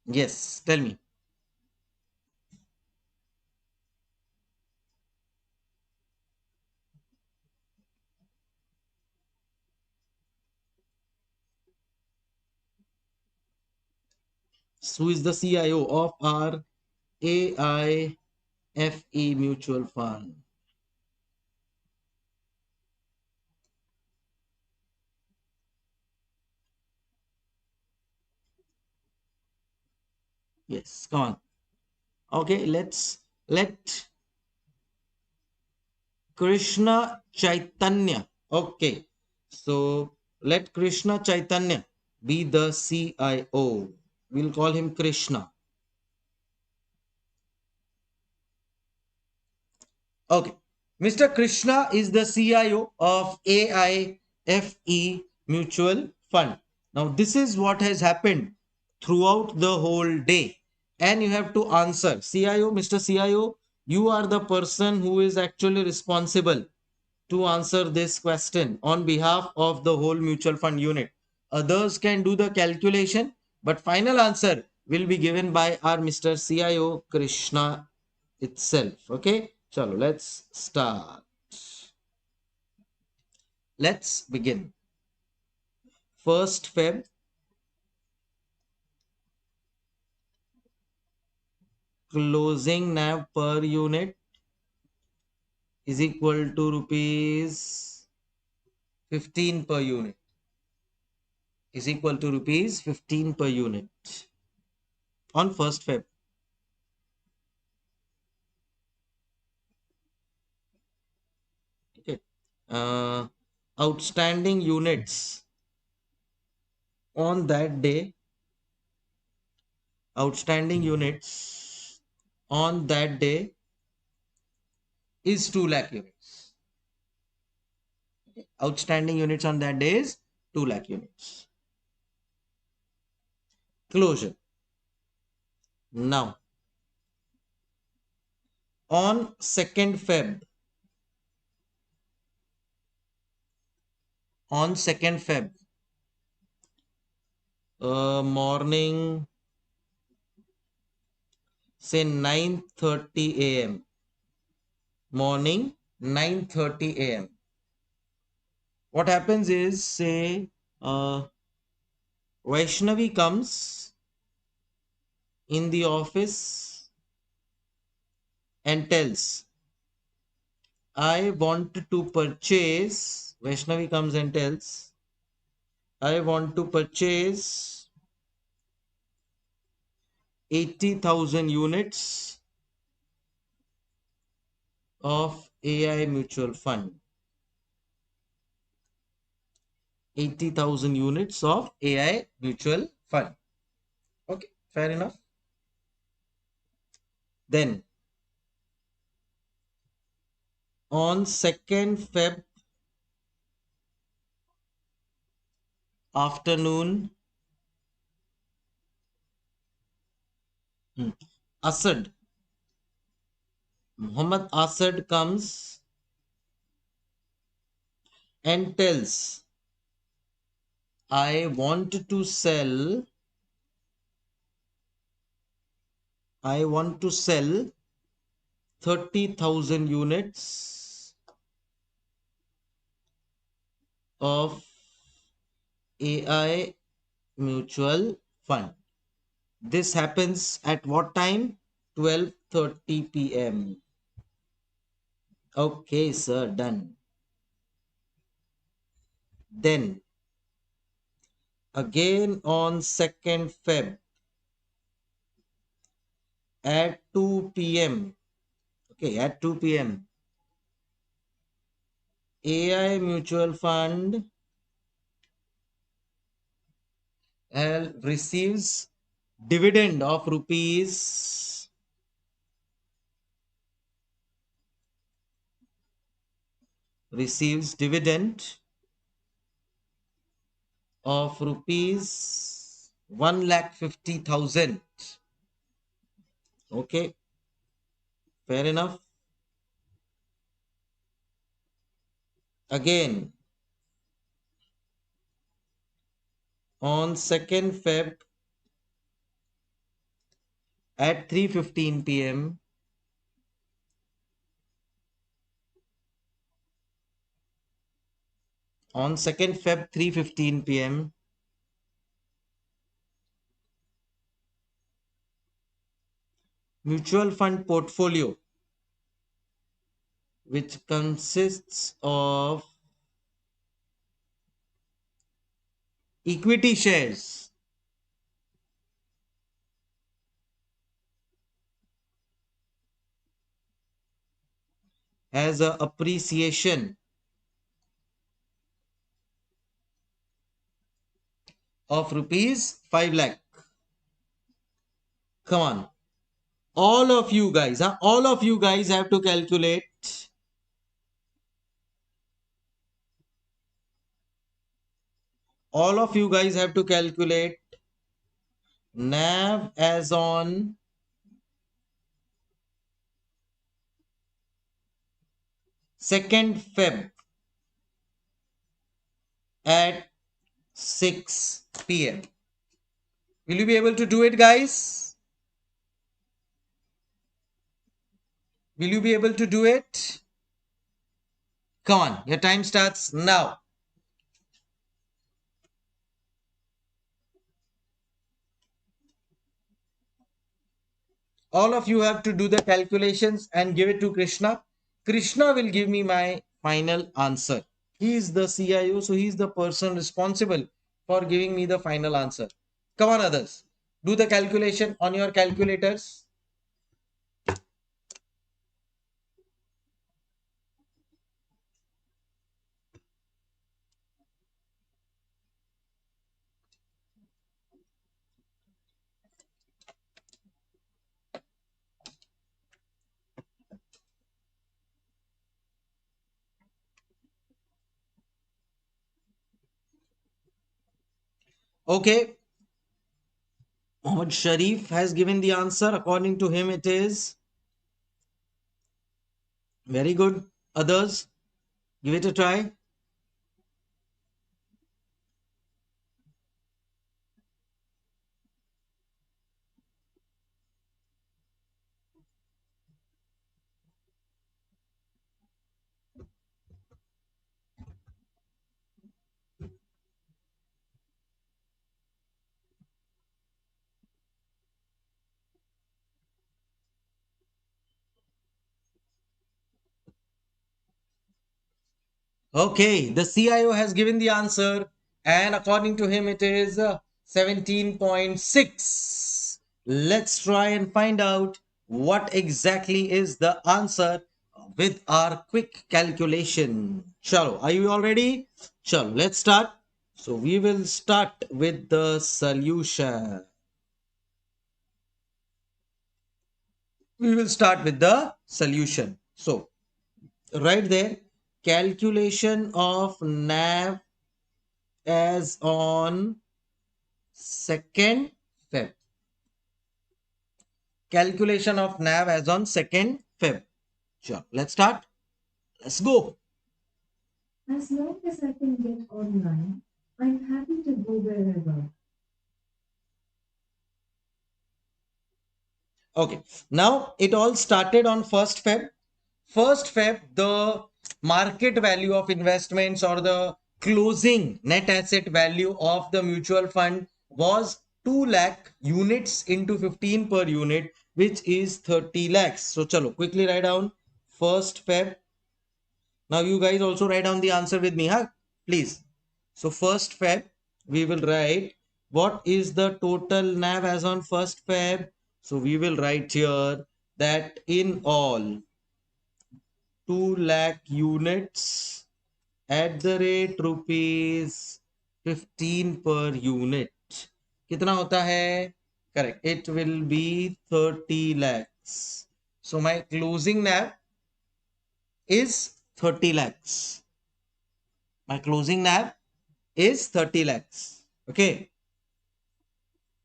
Yes, tell me. Who is the CIO of our AIFE mutual fund? Yes, come on. Okay, let Krishna Chaitanya. Okay, so let Krishna Chaitanya be the CIO. We'll call him Krishna. Okay, Mr. Krishna is the CIO of AIFE Mutual Fund. Now, this is what has happened throughout the whole day, and you have to answer. CIO, Mr. CIO, you are the person who is actually responsible to answer this question on behalf of the whole mutual fund unit. Others can do the calculation, but final answer will be given by our Mr. CIO Krishna itself. Okay, chalo, let's start. Let's begin. 1st Feb, closing NAV per unit is equal to rupees 15 per unit. Is equal to rupees 15 per unit on 1st Feb. Okay. Uh, Outstanding units on that day, outstanding units on that day is 2 lakh units. Outstanding units on that day is 2 lakh units. Closure. Now, on 2nd Feb, on 2nd Feb, morning, say 9:30 a.m. Morning 9:30 a.m. What happens is, say, Vaishnavi comes in the office and tells, I want to purchase, Vaishnavi comes and tells, I want to purchase 80,000 units of AI mutual fund. 80,000 units of AI mutual fund. Okay, fair enough. Then, on 2nd Feb afternoon, Asad, Muhammad Asad comes and tells, I want to sell, I want to sell 30,000 units of AI mutual fund. This happens at what time? 12:30 p.m. Okay, sir, done. Then, again on 2nd Feb at 2 p.m. Okay, at 2 p.m. AI mutual fund receives dividend of rupees, receives dividend of rupees 1,50,000. Okay, fair enough. Again, on 2nd Feb at 3:15 p.m., on 2nd Feb 3:15 p.m., mutual fund portfolio, which consists of equity shares, has a appreciation of rupees 5 lakh. Come on. All of you guys, all of you guys have to calculate. All of you guys have to calculate NAV as on 2nd Feb at p.m. Will you be able to do it, guys? Will you be able to do it? Come on, your time starts now. All of you have to do the calculations and give it to Krishna. Krishna will give me my final answer. He is the CIO, so he is the person responsible for giving me the final answer. Come on, others. Do the calculation on your calculators. Okay, Mohammed Sharif has given the answer. According to him, it is very good. Others, give it a try. Okay, the CIO has given the answer, and according to him, it is 17.6. Let's try and find out what exactly is the answer with our quick calculation. Chalo, are you all ready? Chalo, let's start. So we will start with the solution. We will start with the solution. So right there, calculation of NAV as on 2nd Feb. Calculation of NAV as on 2nd Feb. Sure. Let's start. Let's go. As long as I can get online, I'm happy to go wherever. Okay. Now it all started on 1st Feb. 1st Feb, the market value of investments or the closing net asset value of the mutual fund was 2 lakh units into 15 per unit, which is 30 lakhs. So, chalo, quickly write down 1st Feb. Now, you guys also write down the answer with me, huh? Please. So, 1st Feb, we will write what is the total NAV as on 1st Feb. So, we will write here that in all 2 lakh units at the rate rupees 15 per unit. कितना होता है? Correct. It will be 30 lakhs. So my closing NAV is 30 lakhs. My closing NAV is 30 lakhs. Okay.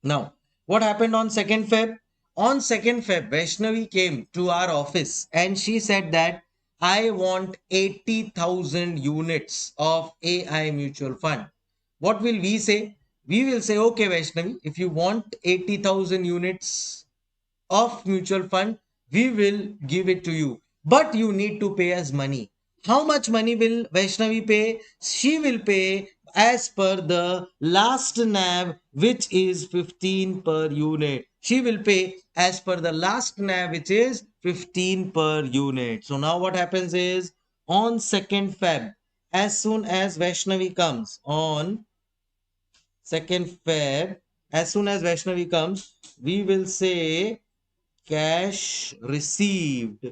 Now, what happened on 2nd Feb? On 2nd Feb, Vaishnavi came to our office and she said that I want 80,000 units of AI mutual fund. What will we say? We will say, okay, Vaishnavi, if you want 80,000 units of mutual fund, we will give it to you. But you need to pay us money. How much money will Vaishnavi pay? She will pay as per the last NAV, which is 15 per unit. She will pay as per the last NAV, which is 15 per unit. So now what happens is on 2nd Feb, as soon as Vaishnavi comes on 2nd Feb, as soon as Vaishnavi comes, we will say cash received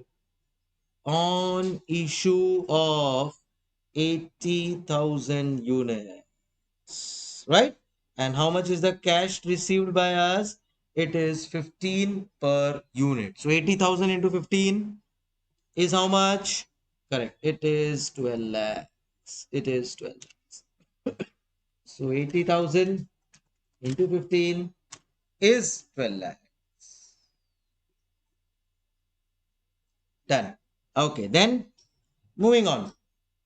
on issue of 80,000 units, right? And how much is the cash received by us? It is 15 per unit. So 80,000 into 15 is how much? Correct. It is 12 lakhs. It is 12 lakhs. So 80,000 into 15 is 12 lakhs. Done. Okay, then moving on.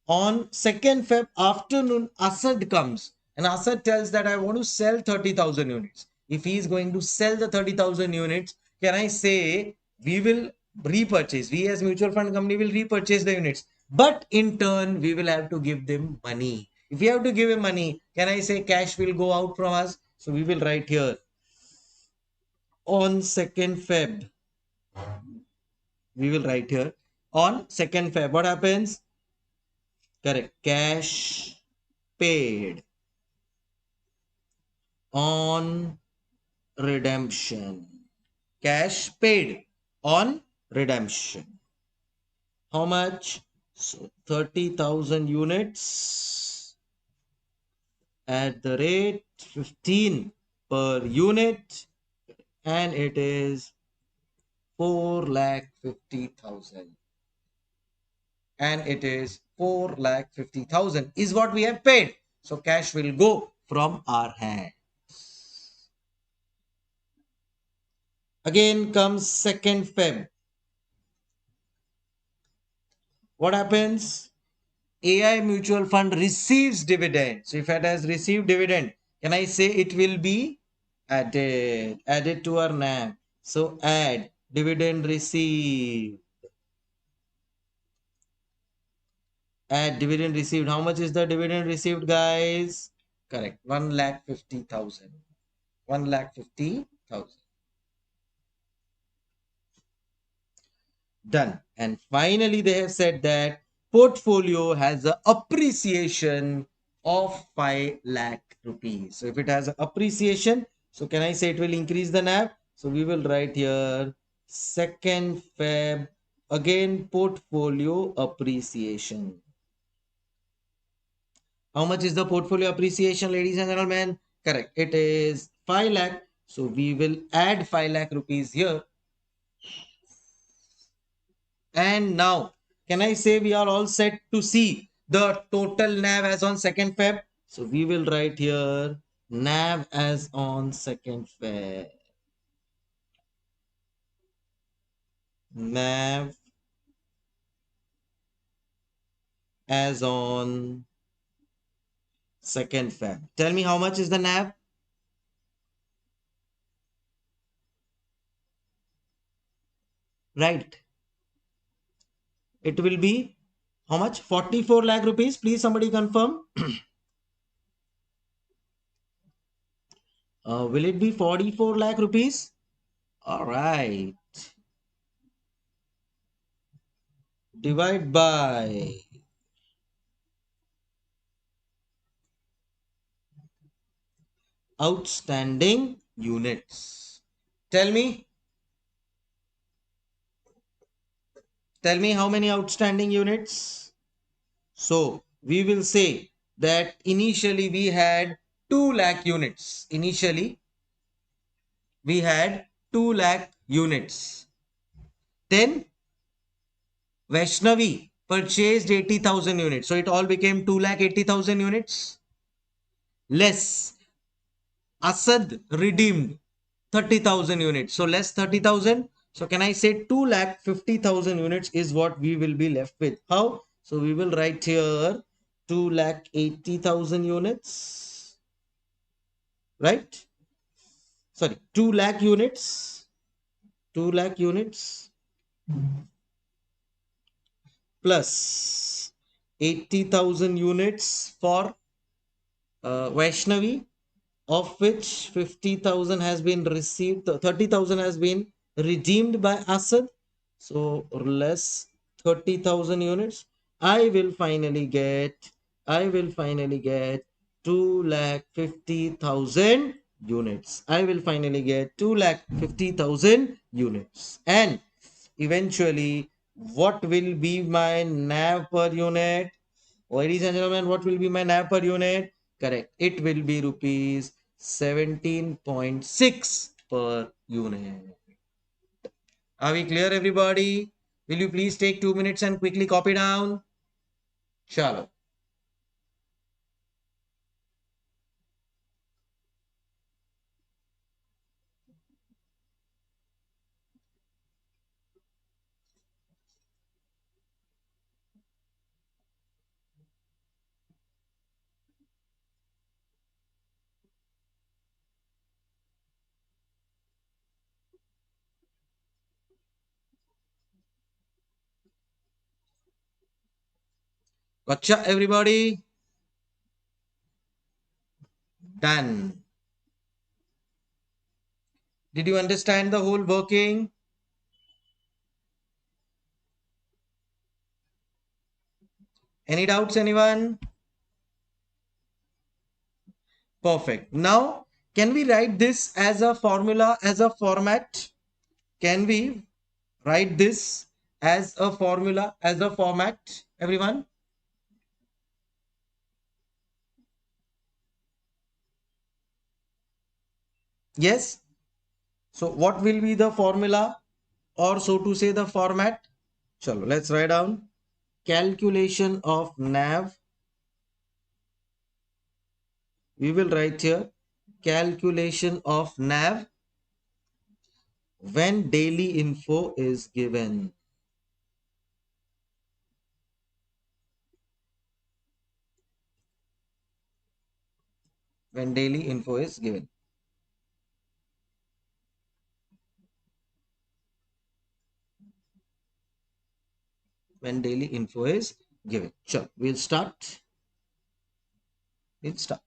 On 2nd Feb afternoon, Asad comes And Asad tells that I want to sell 30,000 units. If he is going to sell the 30,000 units, can I say we will repurchase? We as mutual fund company will repurchase the units. But in turn, we will have to give them money. If we have to give him money, can I say cash will go out from us? So we will write here on 2nd Feb. We will write here on 2nd Feb. What happens? Correct. Cash paid on redemption. Cash paid on redemption. How much? So 30,000 units at the rate 15 per unit, and it is 4,50,000. And it is 4,50,000 is what we have paid. So cash will go from our hand. Again comes 2nd Feb. What happens? AI mutual fund receives dividend. So if it has received dividend, can I say it will be added to our NAV? So add dividend received. Add dividend received. How much is the dividend received, guys? Correct. 1,50,000. 1,50,000. Done. And finally, they have said that portfolio has a appreciation of 5 lakh rupees. So if it has an appreciation, so can I say it will increase the NAV? So we will write here 2nd Feb, again portfolio appreciation. How much is the portfolio appreciation, ladies and gentlemen? Correct. It is 5 lakh. So we will add 5 lakh rupees here. And now, can I say we are all set to see the total NAV as on 2nd Feb? So we will write here NAV as on 2nd Feb. NAV as on 2nd Feb. Tell me how much is the NAV? Right. It will be how much? 44 lakh rupees. Please somebody confirm. Will it be 44 lakh rupees? All right. Divide by outstanding units. Tell me, tell me how many outstanding units? So we will say that initially we had 2 lakh units. Initially we had 2 lakh units. Then Vaishnavi purchased 80,000 units. So it all became 2 lakh 80,000 units. Less Asad redeemed 30,000 units. So less 30,000. So can I say 2,50,000 units is what we will be left with? How? So we will write here 2,80,000 units, right? Sorry, 2 lakh units, 2 lakh units plus 80,000 units for Vaishnavi, of which 50,000 has been received, 30,000 has been redeemed by Asad. So less 30,000 units. I will finally get 2,50,000 units. I will finally get 2,50,000 units. And eventually, what will be my NAV per unit? Ladies and gentlemen, what will be my NAV per unit? Correct. It will be rupees 17.6 per unit. Are we clear, everybody? Will you please take 2 minutes and quickly copy down? Chalo. Gotcha, everybody? Done. Did you understand the whole working? Any doubts, anyone? Perfect. Now, can we write this as a formula, as a format? Can we write this as a formula, as a format, everyone? Yes. So what will be the formula, or so to say the format? Chalo, let's write down calculation of NAV. We will write here calculation of NAV when daily info is given. When daily info is given. When daily info is given. Sure, we'll start. We'll start.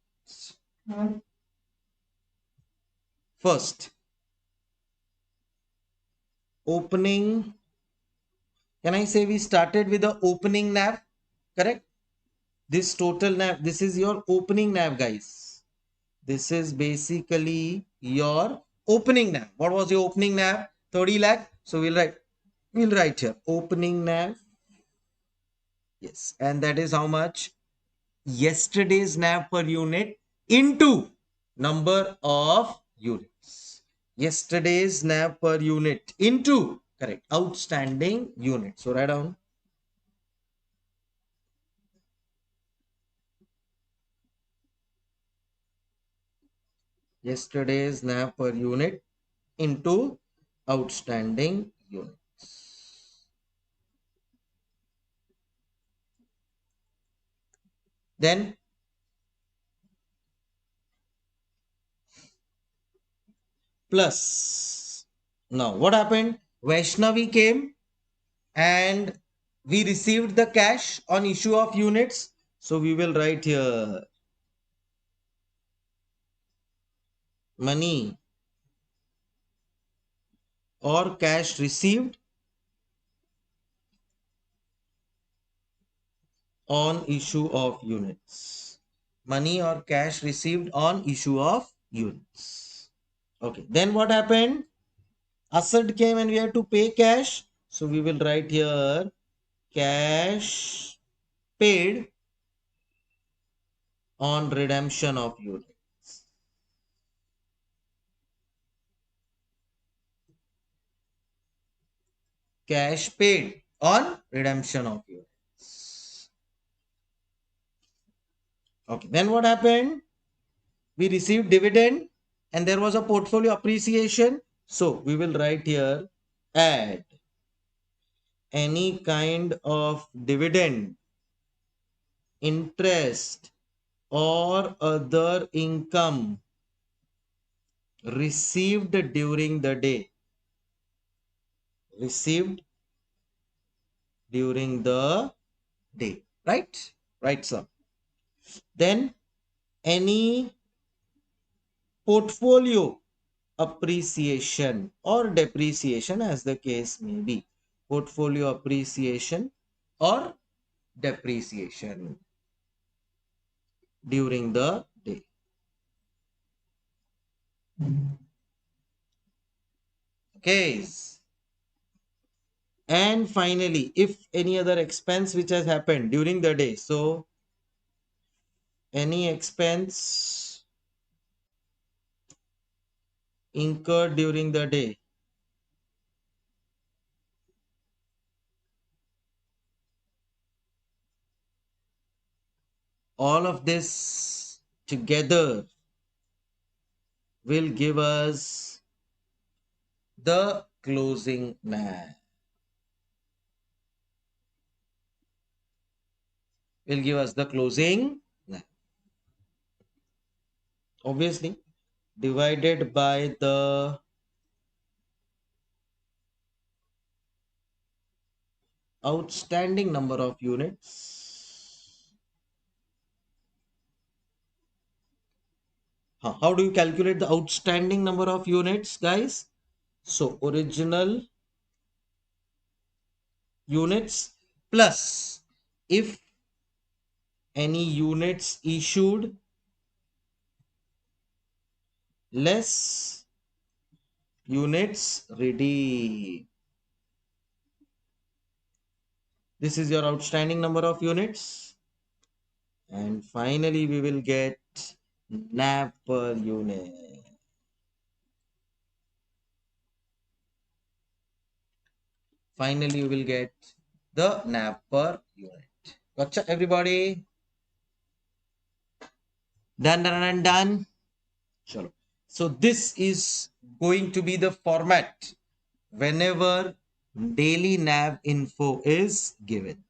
First, opening. Can I say we started with the opening NAV? Correct? This total NAV, this is your opening NAV, guys. This is basically your opening NAV. What was your opening NAV? 30 lakh. So we'll write here opening NAV. Yes. And that is how much? Yesterday's NAV per unit into number of units. Yesterday's NAV per unit into, correct, outstanding unit. So write down yesterday's NAV per unit into outstanding units. Then plus. Now what happened? Vaishnavi came and we received the cash on issue of units. So we will write here money or cash received on issue of units. Money or cash received on issue of units. Okay. Then what happened? Asset came and we had to pay cash. So we will write here cash paid on redemption of units. Cash paid on redemption of units. Okay. Then what happened? We received dividend and there was a portfolio appreciation. So we will write here add any kind of dividend, interest, or other income received during the day. Received during the day. Right? Right, sir. Then any portfolio appreciation or depreciation as the case may be. Portfolio appreciation or depreciation during the day. Okay. And finally, if any other expense which has happened during the day, so any expense incurred during the day, all of this together will give us the closing NAV. Will give us the closing NAV. Obviously, divided by the outstanding number of units How do you calculate the outstanding number of units, guys? So original units plus if any units issued less units redeemed. This is your outstanding number of units. And finally, we will get NAV per unit. Finally, we will get the NAV per unit. Gotcha, everybody? Done, done, and done. Chalo. So this is going to be the format whenever daily NAV info is given.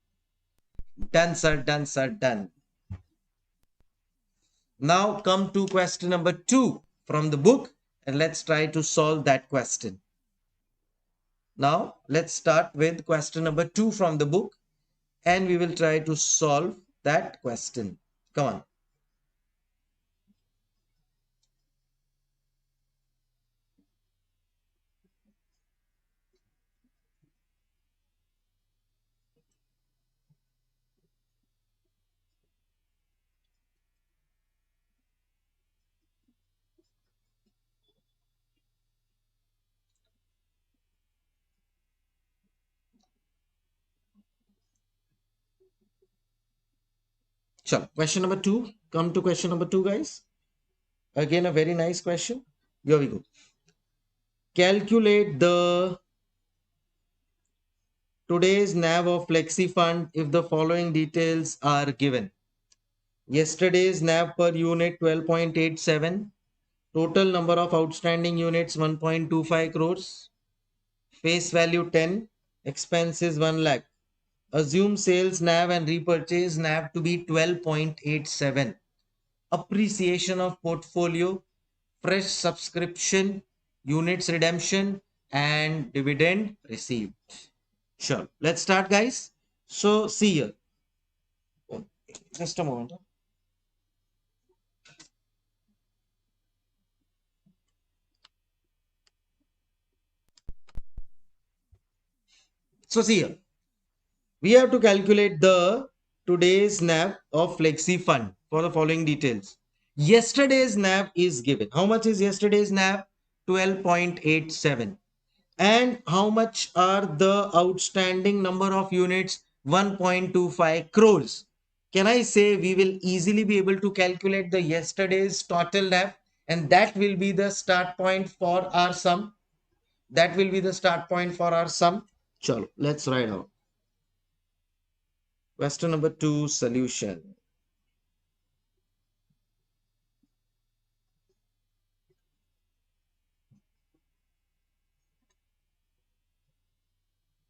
Done, sir, done, sir, done. Now come to question number 2 from the book and let's try to solve that question. Now let's start with question number 2 from the book and we will try to solve that question. Come on. Sure. Question number 2. Come to question number 2, guys. Again, a very nice question. Here we go. Calculate the today's NAV of Flexi Fund if the following details are given. Yesterday's NAV per unit 12.87. Total number of outstanding units 1.25 crores. Face value 10. Expenses 1 lakh. Assume sales NAV and repurchase NAV to be 12.87. Appreciation of portfolio, fresh subscription, units redemption, and dividend received. Sure. Let's start, guys. So, see here. Oh, just a moment. So, see here. We have to calculate the today's NAV of Flexi Fund for the following details. Yesterday's NAV is given. How much is yesterday's NAV? 12.87. And how much are the outstanding number of units? 1.25 crores. Can I say we will easily be able to calculate the yesterday's total NAV and that will be the start point for our sum. That will be the start point for our sum. Chalo, let's write out. Question number 2, solution.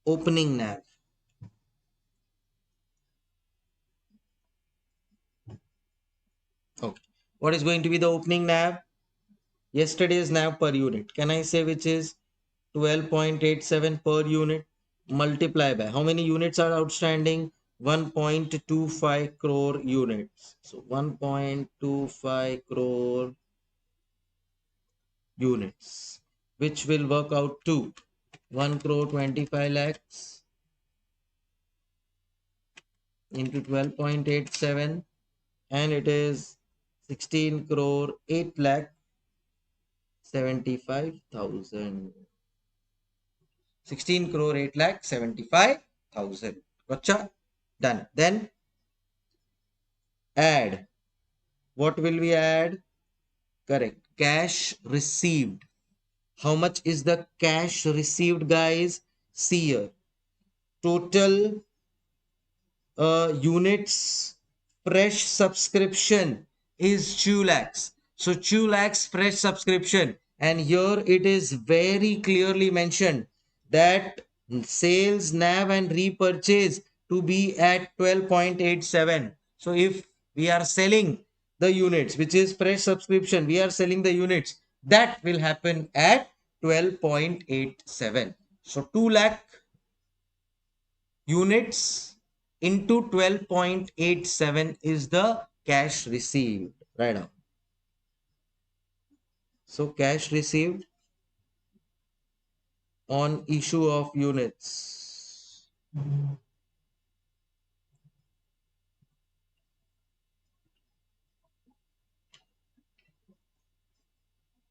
Opening NAV. Okay. What is going to be the opening NAV? Yesterday's NAV per unit. Can I say which is 12.87 per unit? Multiply by how many units are outstanding? 1.25 crore units. So 1.25 crore units, which will work out to 1 crore 25 lakhs into 12.87 and it is 16 crore 8 lakh 75,000. 16 crore 8 lakh 75,000. Gotcha? Done. Then add. What will we add? Correct. Cash received. How much is the cash received, guys? See here. Total units fresh subscription is 2 lakhs. So 2 lakhs fresh subscription. And here it is very clearly mentioned that sales, NAV and repurchase to be at 12.87. So if we are selling the units, which is fresh subscription, we are selling the units, that will happen at 12.87. So 2 lakh units into 12.87 is the cash received. Right now. So cash received on issue of units.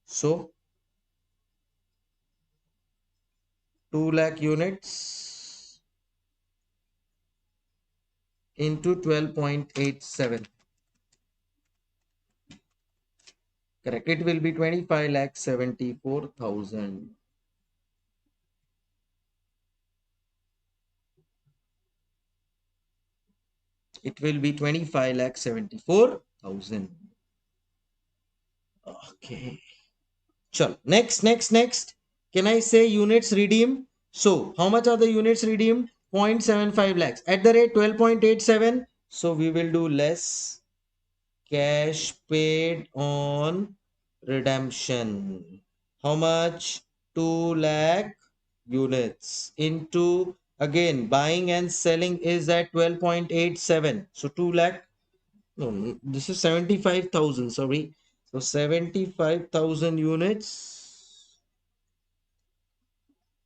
So 2 lakh units into 12.87. Correct. It will be 25 lakh 74,000. It will be 25 lakh 74,000. Okay. Chal. Next. Can I say units redeemed? So, how much are the units redeemed? 0.75 lakhs. At the rate 12.87. So, we will do less cash paid on redemption. How much? 2 lakh units into, again, buying and selling is at 12.87. So, 2 lakh. No, this is 75,000. Sorry. So, 75,000 units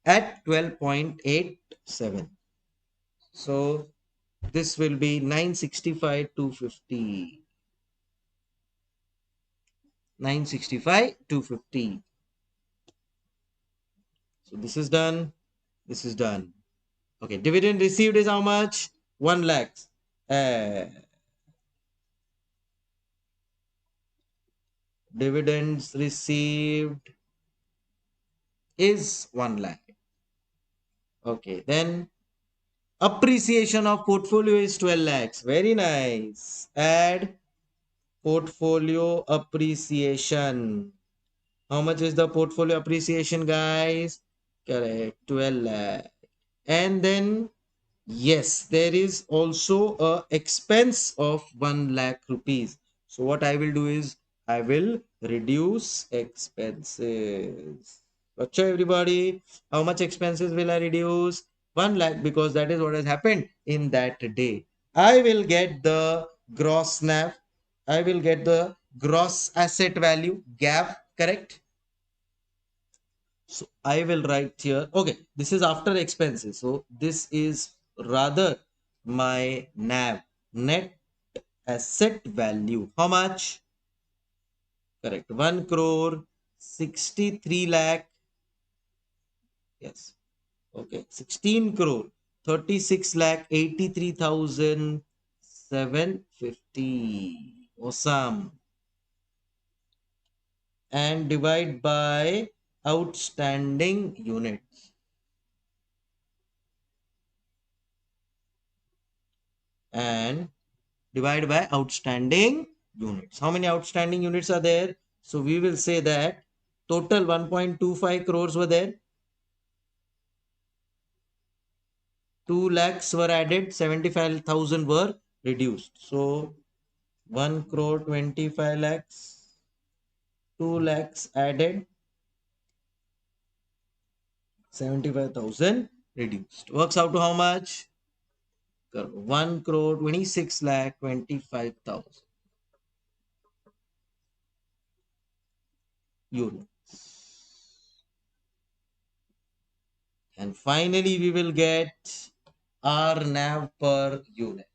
at 12.87. So this will be 965 250. 965 250. So this is done. This is done. Okay. Dividend received is how much? 1 lakh. Uh, Dividends received is 1 lakh. Okay. Then appreciation of portfolio is 12 lakhs. Very nice. Add portfolio appreciation. How much is the portfolio appreciation, guys? Correct, 12 lakh. And then, yes, there is also a expense of 1 lakh rupees. So what I will do is I will reduce expenses. Gotcha, everybody? How much expenses will I reduce? 1 lakh, because that is what has happened in that day. I will get the gross NAV. I will get the gross asset value, GAV, correct? So I will write here. Okay, this is after expenses. So this is rather my NAV, net asset value. How much? Correct. 1 crore 63 lakh. Yes. Okay. 16 crore 36 lakh 83,750. Awesome. And divide by outstanding units. And divided by outstanding units. How many outstanding units are there? So we will say that total 1.25 crores were there. 2 lakhs were added, 75,000 were reduced. So 1 crore 25 lakhs, 2 lakhs added, 75,000 reduced. Works out to how much? 1 crore 26 lakh 25,000 units. And finally, we will get our NAV per unit.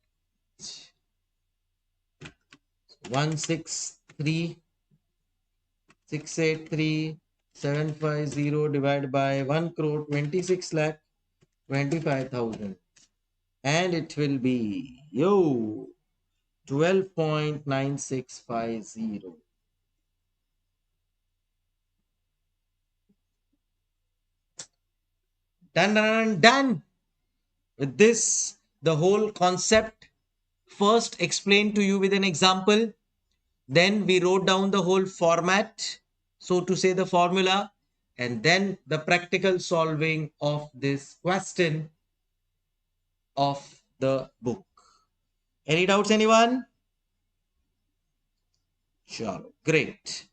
163,683,750 divided by 1 crore 26 lakh 25,000. And it will be 12.9650. Done. With this, the whole concept first explained to you with an example. Then we wrote down the whole format, so to say the formula, and then the practical solving of this question of the book. Any doubts, anyone? Sure. Great.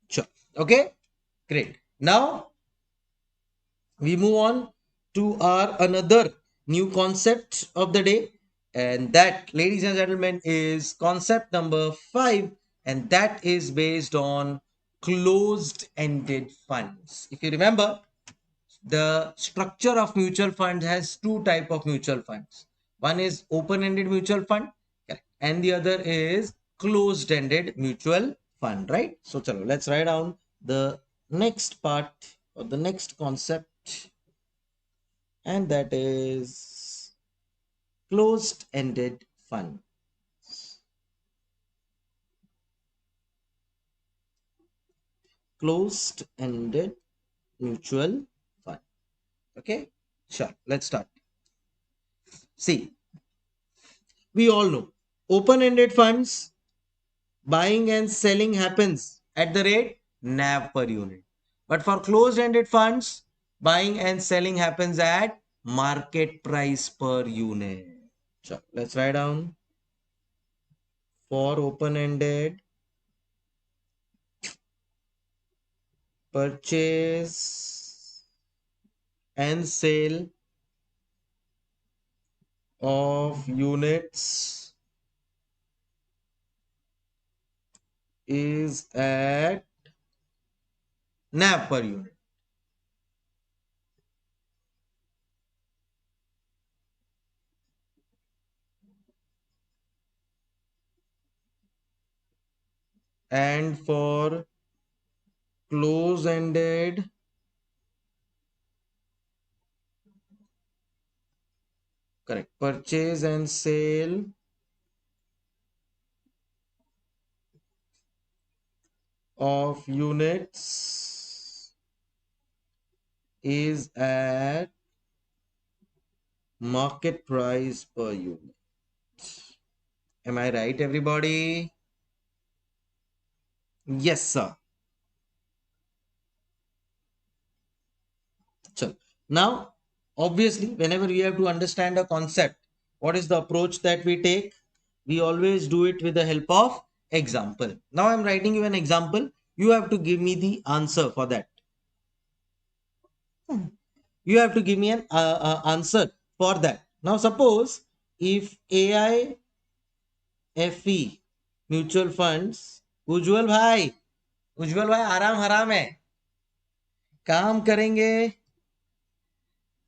Sure. Okay, great. Now we move on to our another new concept of the day, and that, ladies and gentlemen, is concept number 5, and that is based on closed ended funds. If you remember, the structure of mutual funds has two type of mutual funds. One is open ended mutual fund, correct, and the other is closed ended mutual fund, right? So chalo, let's write down the next part or the next concept, and that is closed ended fund. Closed ended mutual fund. Okay, sure, let's start. See, we all know open ended funds, buying and selling happens at the rate NAV per unit. But for closed ended funds, buying and selling happens at market price per unit. So let's write down for open ended, purchase and sale of units is at NAV per unit. And for close ended, correct, purchase and sale of units is at market price per unit. Am I right, everybody? Yes, sir. So now, obviously, whenever we have to understand a concept, what is the approach that we take? We always do it with the help of example. Now I'm writing you an example. You have to give me the answer for that. You have to give me an answer for that. Now suppose if AIFE mutual funds, Ujjwal भाई आराम हराम है, काम करेंगे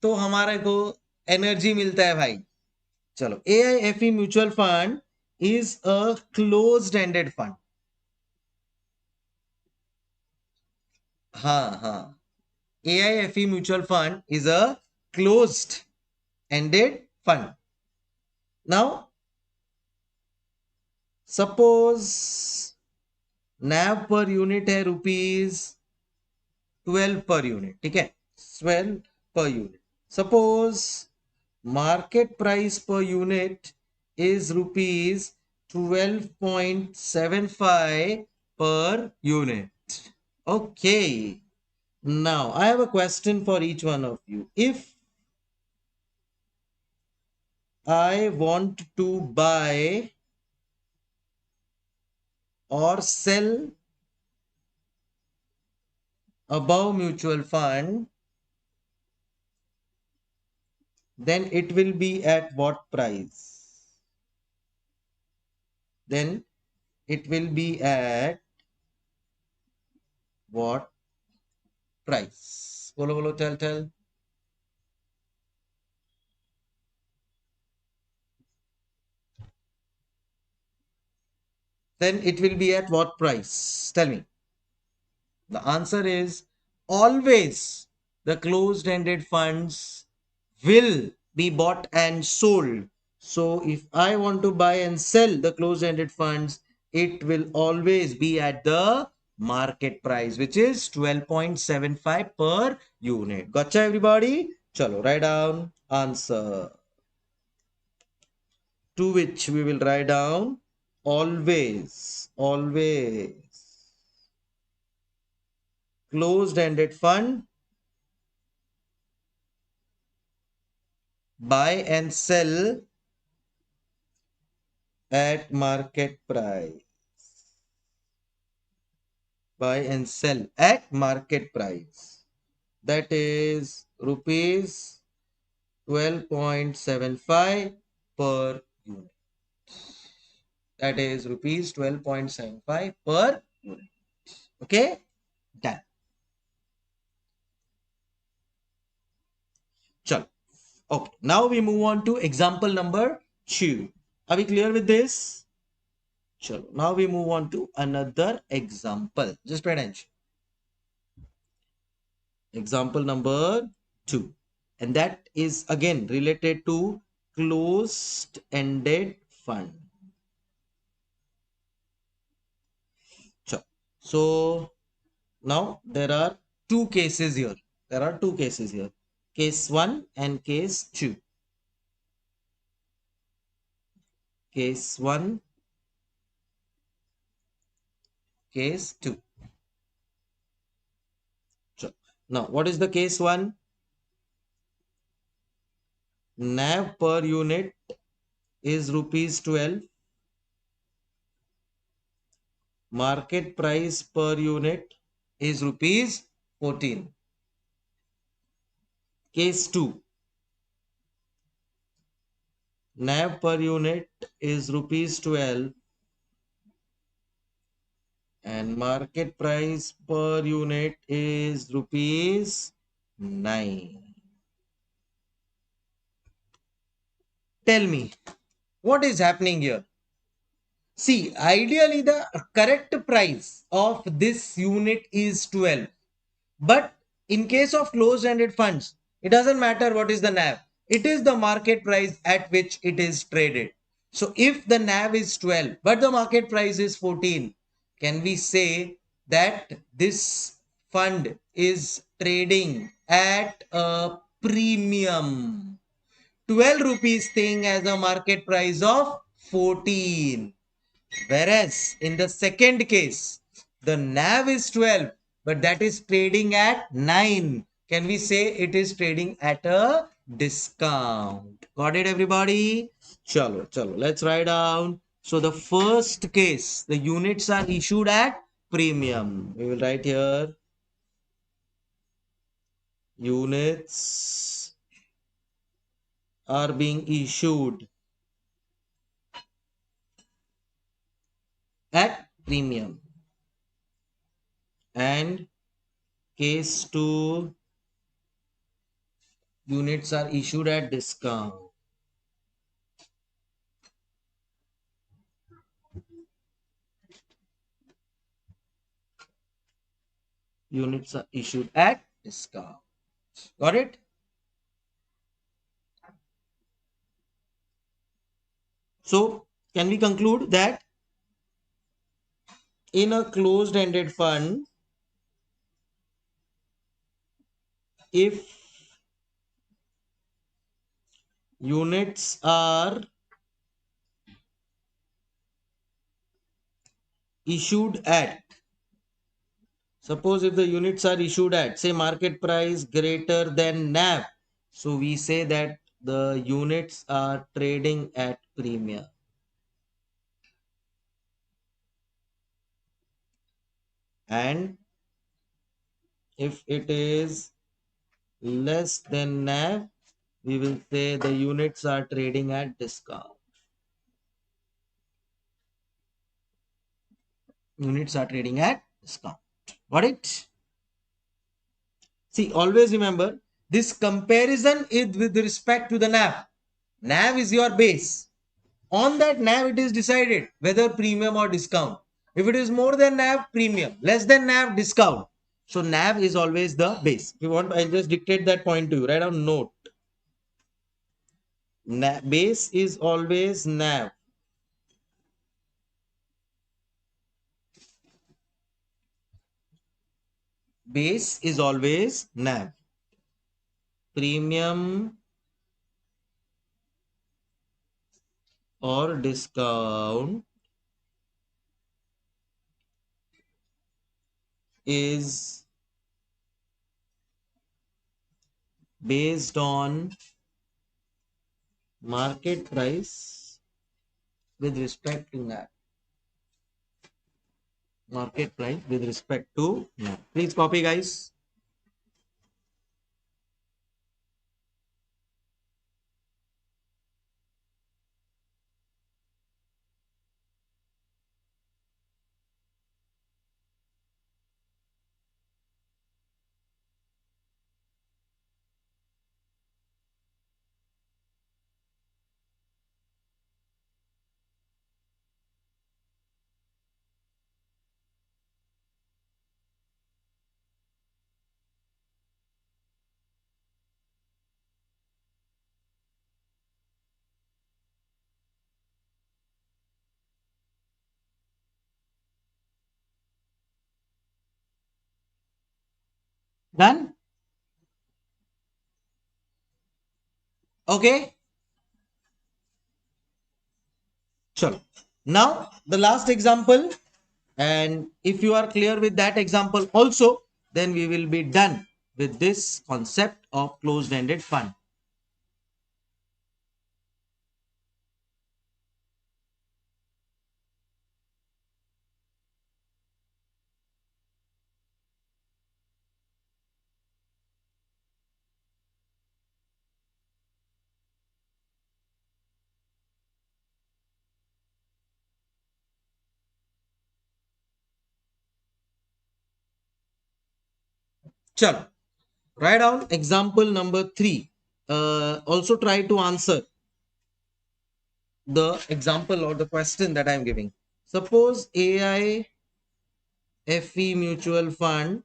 तो हमारे को energy मिलता है भाई. चलो, AIFE mutual fund is a closed ended fund. हाँ हाँ, AIFE mutual fund is a closed ended fund. Now suppose NAV per unit है रुपीज 12 per unit. ठीक है, 12 per unit. Suppose market price per unit is rupees 12.75 per unit. Okay. Now I have a question for each one of you. If I want to buy or sell above mutual fund, then it will be at what price? Then it will be at what price? Bolo bolo, tell. Then it will be at what price? Tell me. The answer is always the closed-ended funds will be bought and sold. So if I want to buy and sell the closed-ended funds, it will always be at the market price, which is 12.75 per unit. Gotcha, everybody? Chalo, write down answer. To which we will write down always closed-ended fund, buy and sell at market price. buy and sell at market price. That is rupees 12.75 per unit. That is rupees 12.75 per unit. Okay, done. Chalo. Okay, now we move on to example number 2. Are we clear with this? Chalo. Now we move on to another example. Just pay attention. Example number 2. And that is again related to closed-ended fund. Chalo. So now there are two cases here. There are two cases here. Case 1 and case 2. Case 1, case 2. Sure. Now, what is the case 1? NAV per unit is rupees 12. Market price per unit is rupees 14. Case 2. NAV per unit is rupees 12 and market price per unit is rupees 9. Tell me, what is happening here? See, ideally the correct price of this unit is 12. But in case of closed-ended funds, it doesn't matter what is the NAV. It is the market price at which it is traded. So if the NAV is 12, but the market price is 14, can we say that this fund is trading at a premium? 12 rupees thing as a market price of 14. Whereas in the second case, the NAV is 12, but that is trading at 9. Can we say it is trading at a discount? Got it, everybody? Chalo, chalo. Let's write down. So the first case, the units are issued at premium. We will write here units are being issued at premium. And case 2, units are issued at discount. Units are issued at discount. Got it? So, can we conclude that in a closed-ended fund, if units are issued at, suppose if the units are issued at, say, market price greater than NAV, so we say that the units are trading at premium. And if it is less than NAV, we will say the units are trading at discount. Units are trading at discount. Got it? See, always remember this comparison is with respect to the NAV. NAV is your base. On that NAV, it is decided whether premium or discount. If it is more than NAV, premium. Less than NAV, discount. So NAV is always the base. If you want, I'll just dictate that point to you. Write down note. Base is always NAV. Base is always NAV. Premium or discount is based on market price with respect to NAV. Market price with respect to NAV. Please copy, guys. Done? Okay. Sure. Now, the last example, and if you are clear with that example also, then we will be done with this concept of closed-ended fund. Sure. Write down example number 3. Also try to answer the example or the question that I am giving. Suppose AIFE mutual fund,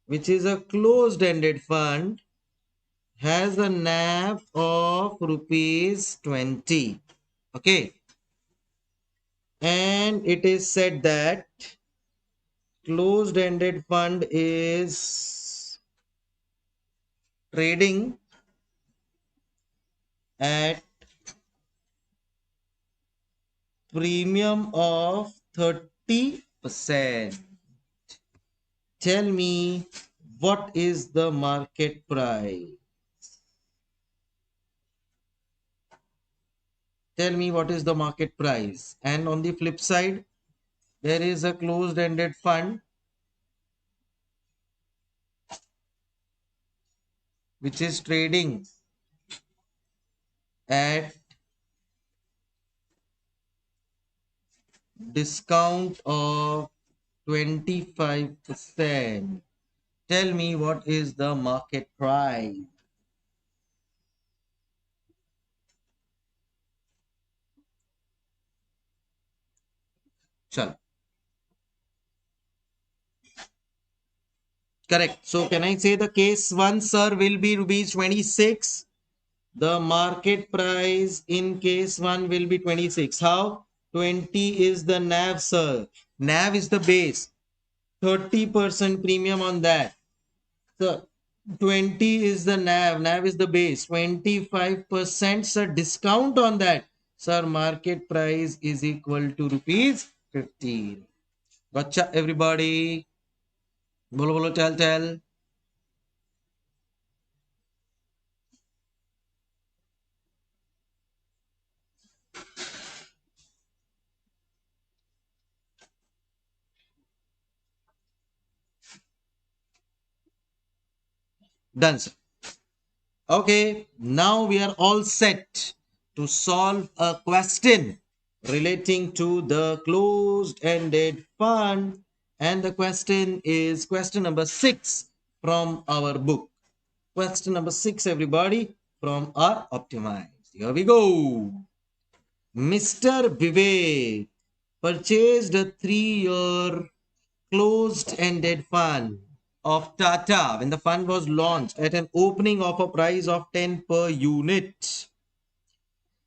which is a closed-ended fund, has a NAV of rupees 20. Okay. And it is said that closed-ended fund is trading at premium of 30%. Tell me what is the market price? Tell me what is the market price. And on the flip side, there is a closed-ended fund which is trading at discount of 25%. Tell me what is the market price. Chal. Correct. So can I say the case 1, sir, will be rupees 26? The market price in case 1 will be 26. How? 20 is the NAV, sir. NAV is the base. 30% premium on that. So 20 is the NAV. NAV is the base. 25% sir discount on that. Sir, market price is equal to rupees 15. Gotcha, everybody. Bolo bolo tell. Done, sir. Okay, now we are all set to solve a question relating to the closed-ended fund. And the question is question number 6 from our book. Question number 6, everybody, from our Optimized. Here we go. Mr. Vivek purchased a 3-year closed-ended fund of Tata when the fund was launched at an opening offer price of 10 per unit.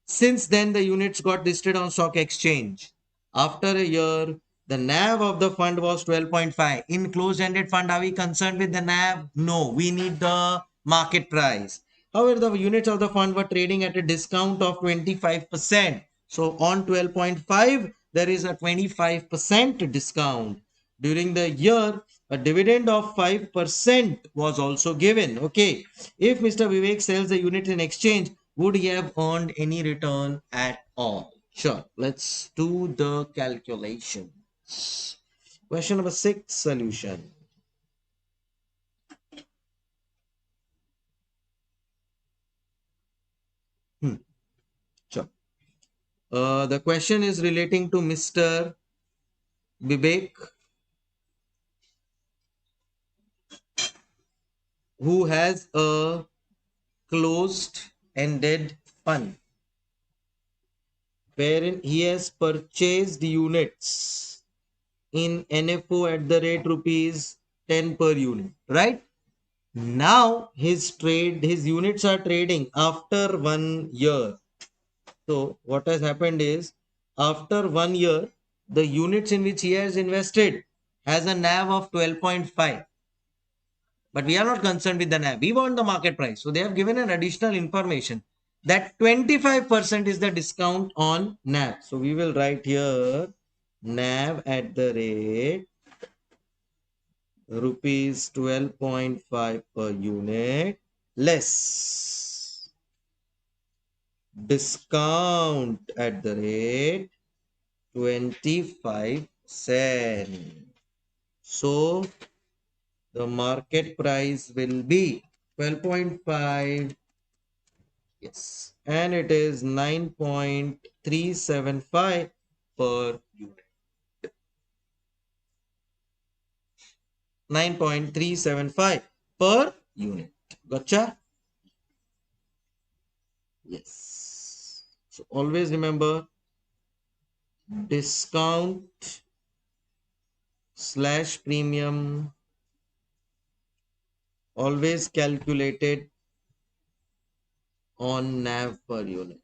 Since then, the units got listed on stock exchange. After a year, the NAV of the fund was 12.5. In closed-ended fund, are we concerned with the NAV? No, we need the market price. However, the units of the fund were trading at a discount of 25%. So on 12.5, there is a 25% discount. During the year, a dividend of 5% was also given. Okay. If Mr. Vivek sells the unit in exchange, would he have earned any return at all? Sure. Let's do the calculations. Question number 6, solution. Hmm. Sure. The question is relating to Mr. Vivek, who has a closed-ended fund wherein he has purchased units in NFO at the rate rupees 10 per unit, right? Now his units are trading after 1 year. So what has happened is, after 1 year, the units in which he has invested has a NAV of 12.5. But we are not concerned with the NAV. We want the market price. So they have given an additional information that 25% is the discount on NAV. So we will write here NAV at the rate rupees 12.5 per unit less discount at the rate 25 cent. So the market price will be 12.5. Yes. And it is 9.375 per unit. 9.375 per unit. Gotcha? Yes. So always remember, discount slash premium always calculated on NAV per unit.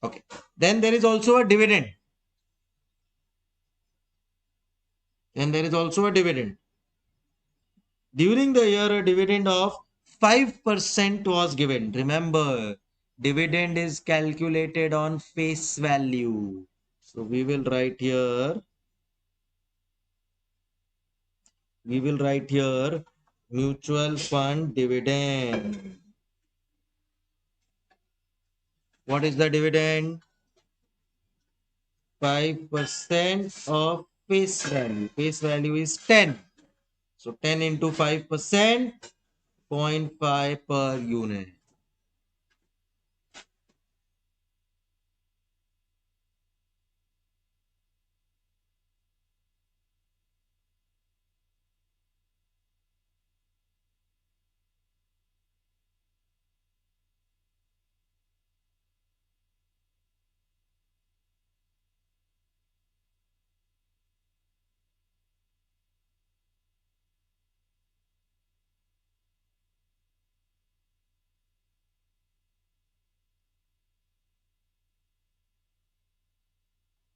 Okay. Then there is also a dividend. And there is also a dividend. During the year, a dividend of 5% was given. Remember, dividend is calculated on face value. So we will write here mutual fund dividend. What is the dividend? 5% of face value. Face value is 10. So 10 into 5%, 0.5 per unit.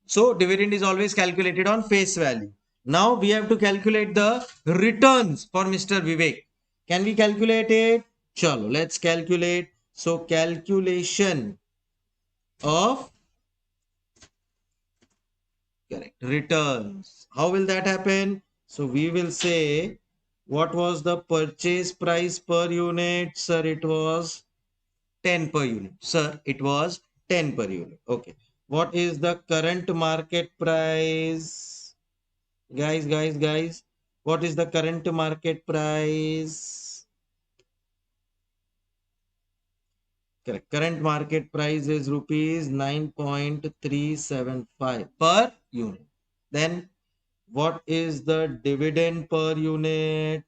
So dividend is always calculated on face value. Now we have to calculate the returns for Mr. Vivek. Can we calculate it? Chalo, let's calculate. So calculation of, correct, returns. How will that happen? So we will say, what was the purchase price per unit? Sir, it was 10 per unit. Sir, it was 10 per unit. Okay. What is the current market price? Guys, what is the current market price? Correct. Current market price is rupees 9.375 per unit. Then what is the dividend per unit?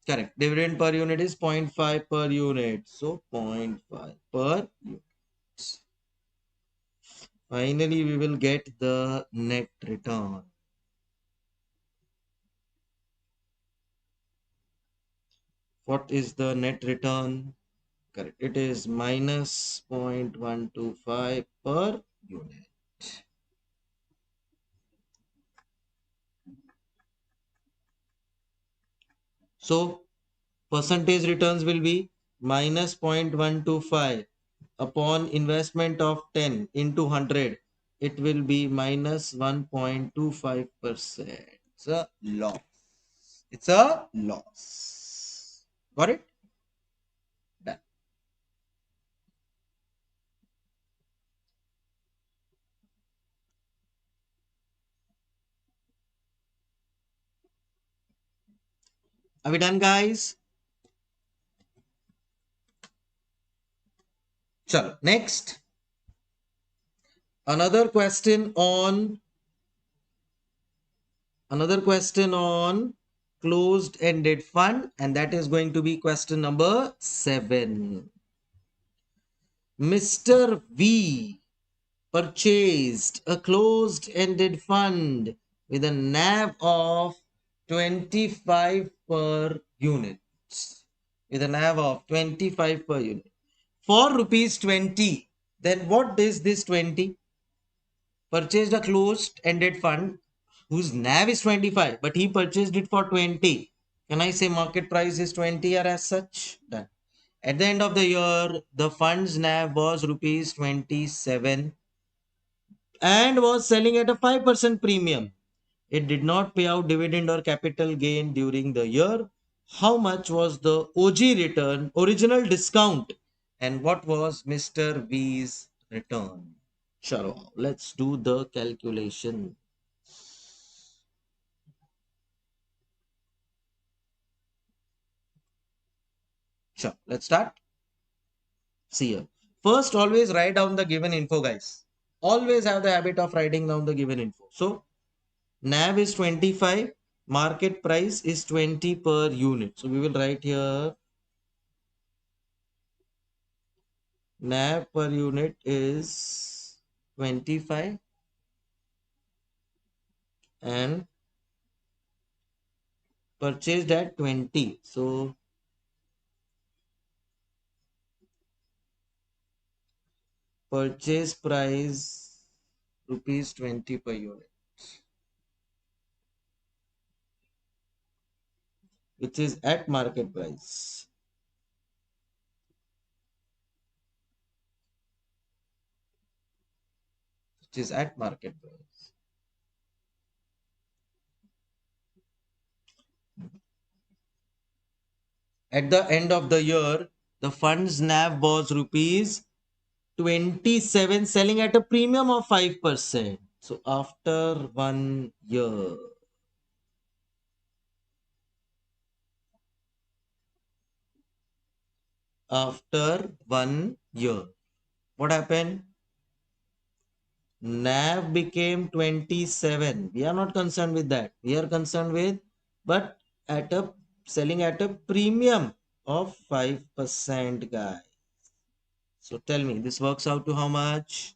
Correct. Dividend per unit is 0.5 per unit. So 0.5 per unit. Finally, we will get the net return. What is the net return? Correct. It is minus 0.125 per unit. So percentage returns will be minus 0.125 upon investment of 10 into 100. it will be minus 1.25%. It's a loss. It's a loss. Got it? Done. Are we done, guys? Chalo. Next, another question on closed ended fund, and that is going to be question number 7. Mr. V purchased a closed ended fund with a NAV of 25 per unit. With a NAV of 25 per unit. For rupees 20, then what is this 20? Purchased a closed ended fund whose NAV is 25, but he purchased it for 20. Can I say market price is 20 or as such? Done. At the end of the year, the fund's NAV was rupees 27 and was selling at a 5% premium. It did not pay out dividend or capital gain during the year. How much was the OG return, original discount, and what was Mr. V's return? Chalo, let's do the calculation. Sure, let's start. See here. First, always write down the given info, guys. Always have the habit of writing down the given info. So, NAV is 25, market price is 20 per unit. So, we will write here NAV per unit is 25 and purchased at 20. So, purchase price rupees 20 per unit, which is at market price. Which is at market price. At the end of the year, the fund's NAV was rupees 27, selling at a premium of 5%. So after 1 year, what happened? NAV became 27. We are not concerned with that. We are concerned with, but at a selling at a premium of 5%, guys. So tell me, this works out to how much?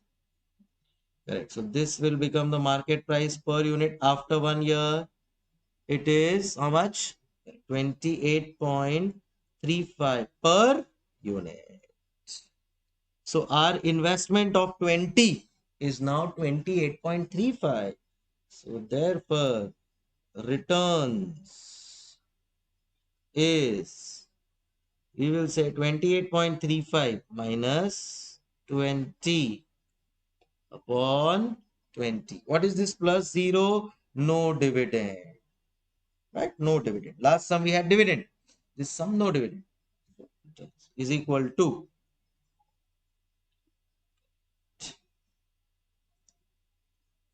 Correct. So this will become the market price per unit after 1 year. It is how much? 28.35 per unit. So our investment of 20 is now 28.35. So therefore, returns is, we will say 28.35 minus 20 upon 20. What is this plus 0? No dividend. Right? No dividend. Last sum we had dividend. This sum no dividend. Is equal to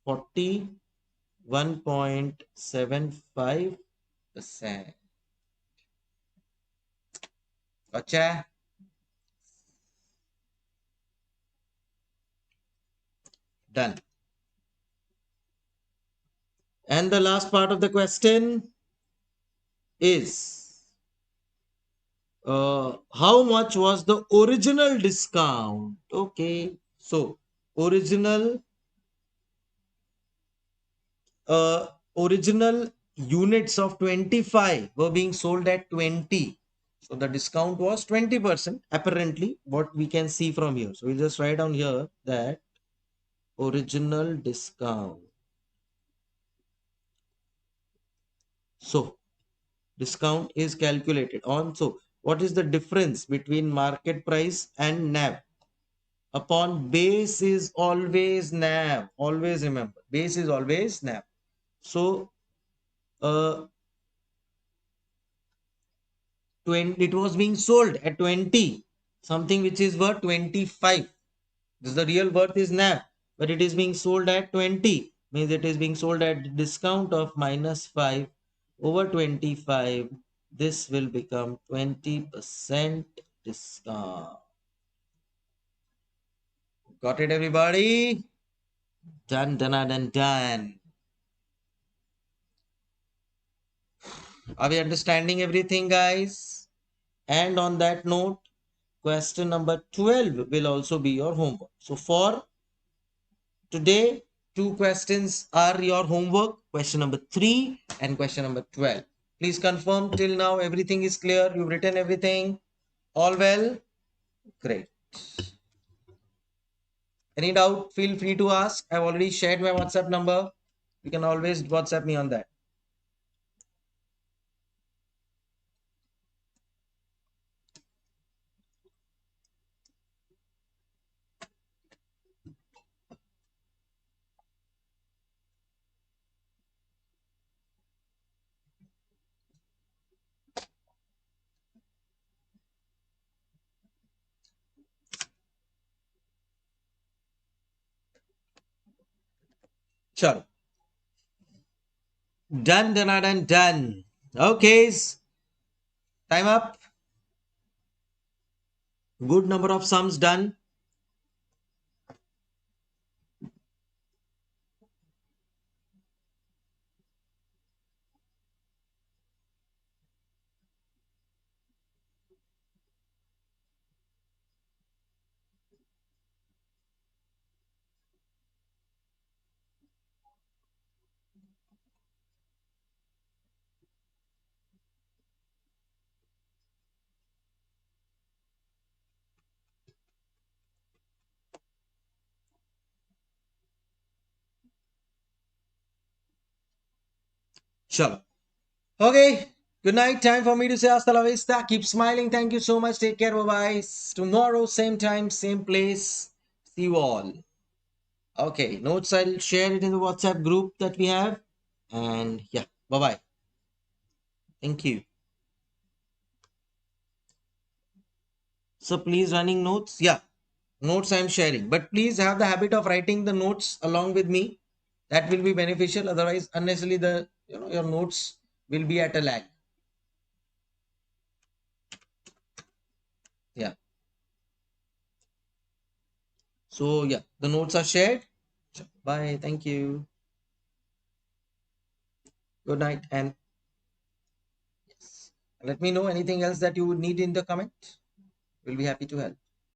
41.75%. Gotcha? Done. And the last part of the question is how much was the original discount? Okay. So original units of 25 were being sold at 20. So the discount was 20%, apparently, what we can see from here. So we'll just write down here that original discount. So discount is calculated on. So what is the difference between market price and NAV? upon base is always nav. Always remember, base is always nav. So, 20, it was being sold at 20, something which is worth 25. This is the real worth is nav, but it is being sold at 20. Means it is being sold at discount of -5 over 25. This will become 20% discount. Got it, everybody? Done, done, done, done. Are we understanding everything, guys? And on that note, question number 12 will also be your homework. So for today, two questions are your homework. Question number 3 and question number 12. Please confirm till now everything is clear. You've written everything. All well? Great. Any doubt? Feel free to ask. I've already shared my WhatsApp number. You can always WhatsApp me on that. Sure. Done, done, done, done. Okay. Time up. Good number of sums done. Sure. Okay. Good night. Time for me to say hasta la vista. Keep smiling. Thank you so much. Take care. Bye bye. Tomorrow, same time, same place. See you all. Okay. Notes, I'll share it in the WhatsApp group that we have. And yeah. Bye bye. Thank you. So please, running notes. Yeah. Notes I'm sharing. But please have the habit of writing the notes along with me. That will be beneficial. Otherwise, unnecessarily your notes will be at a lag. Yeah. So yeah, the notes are shared. Bye. Thank you. Good night. And yes, let me know anything else that you would need in the comment. We'll be happy to help.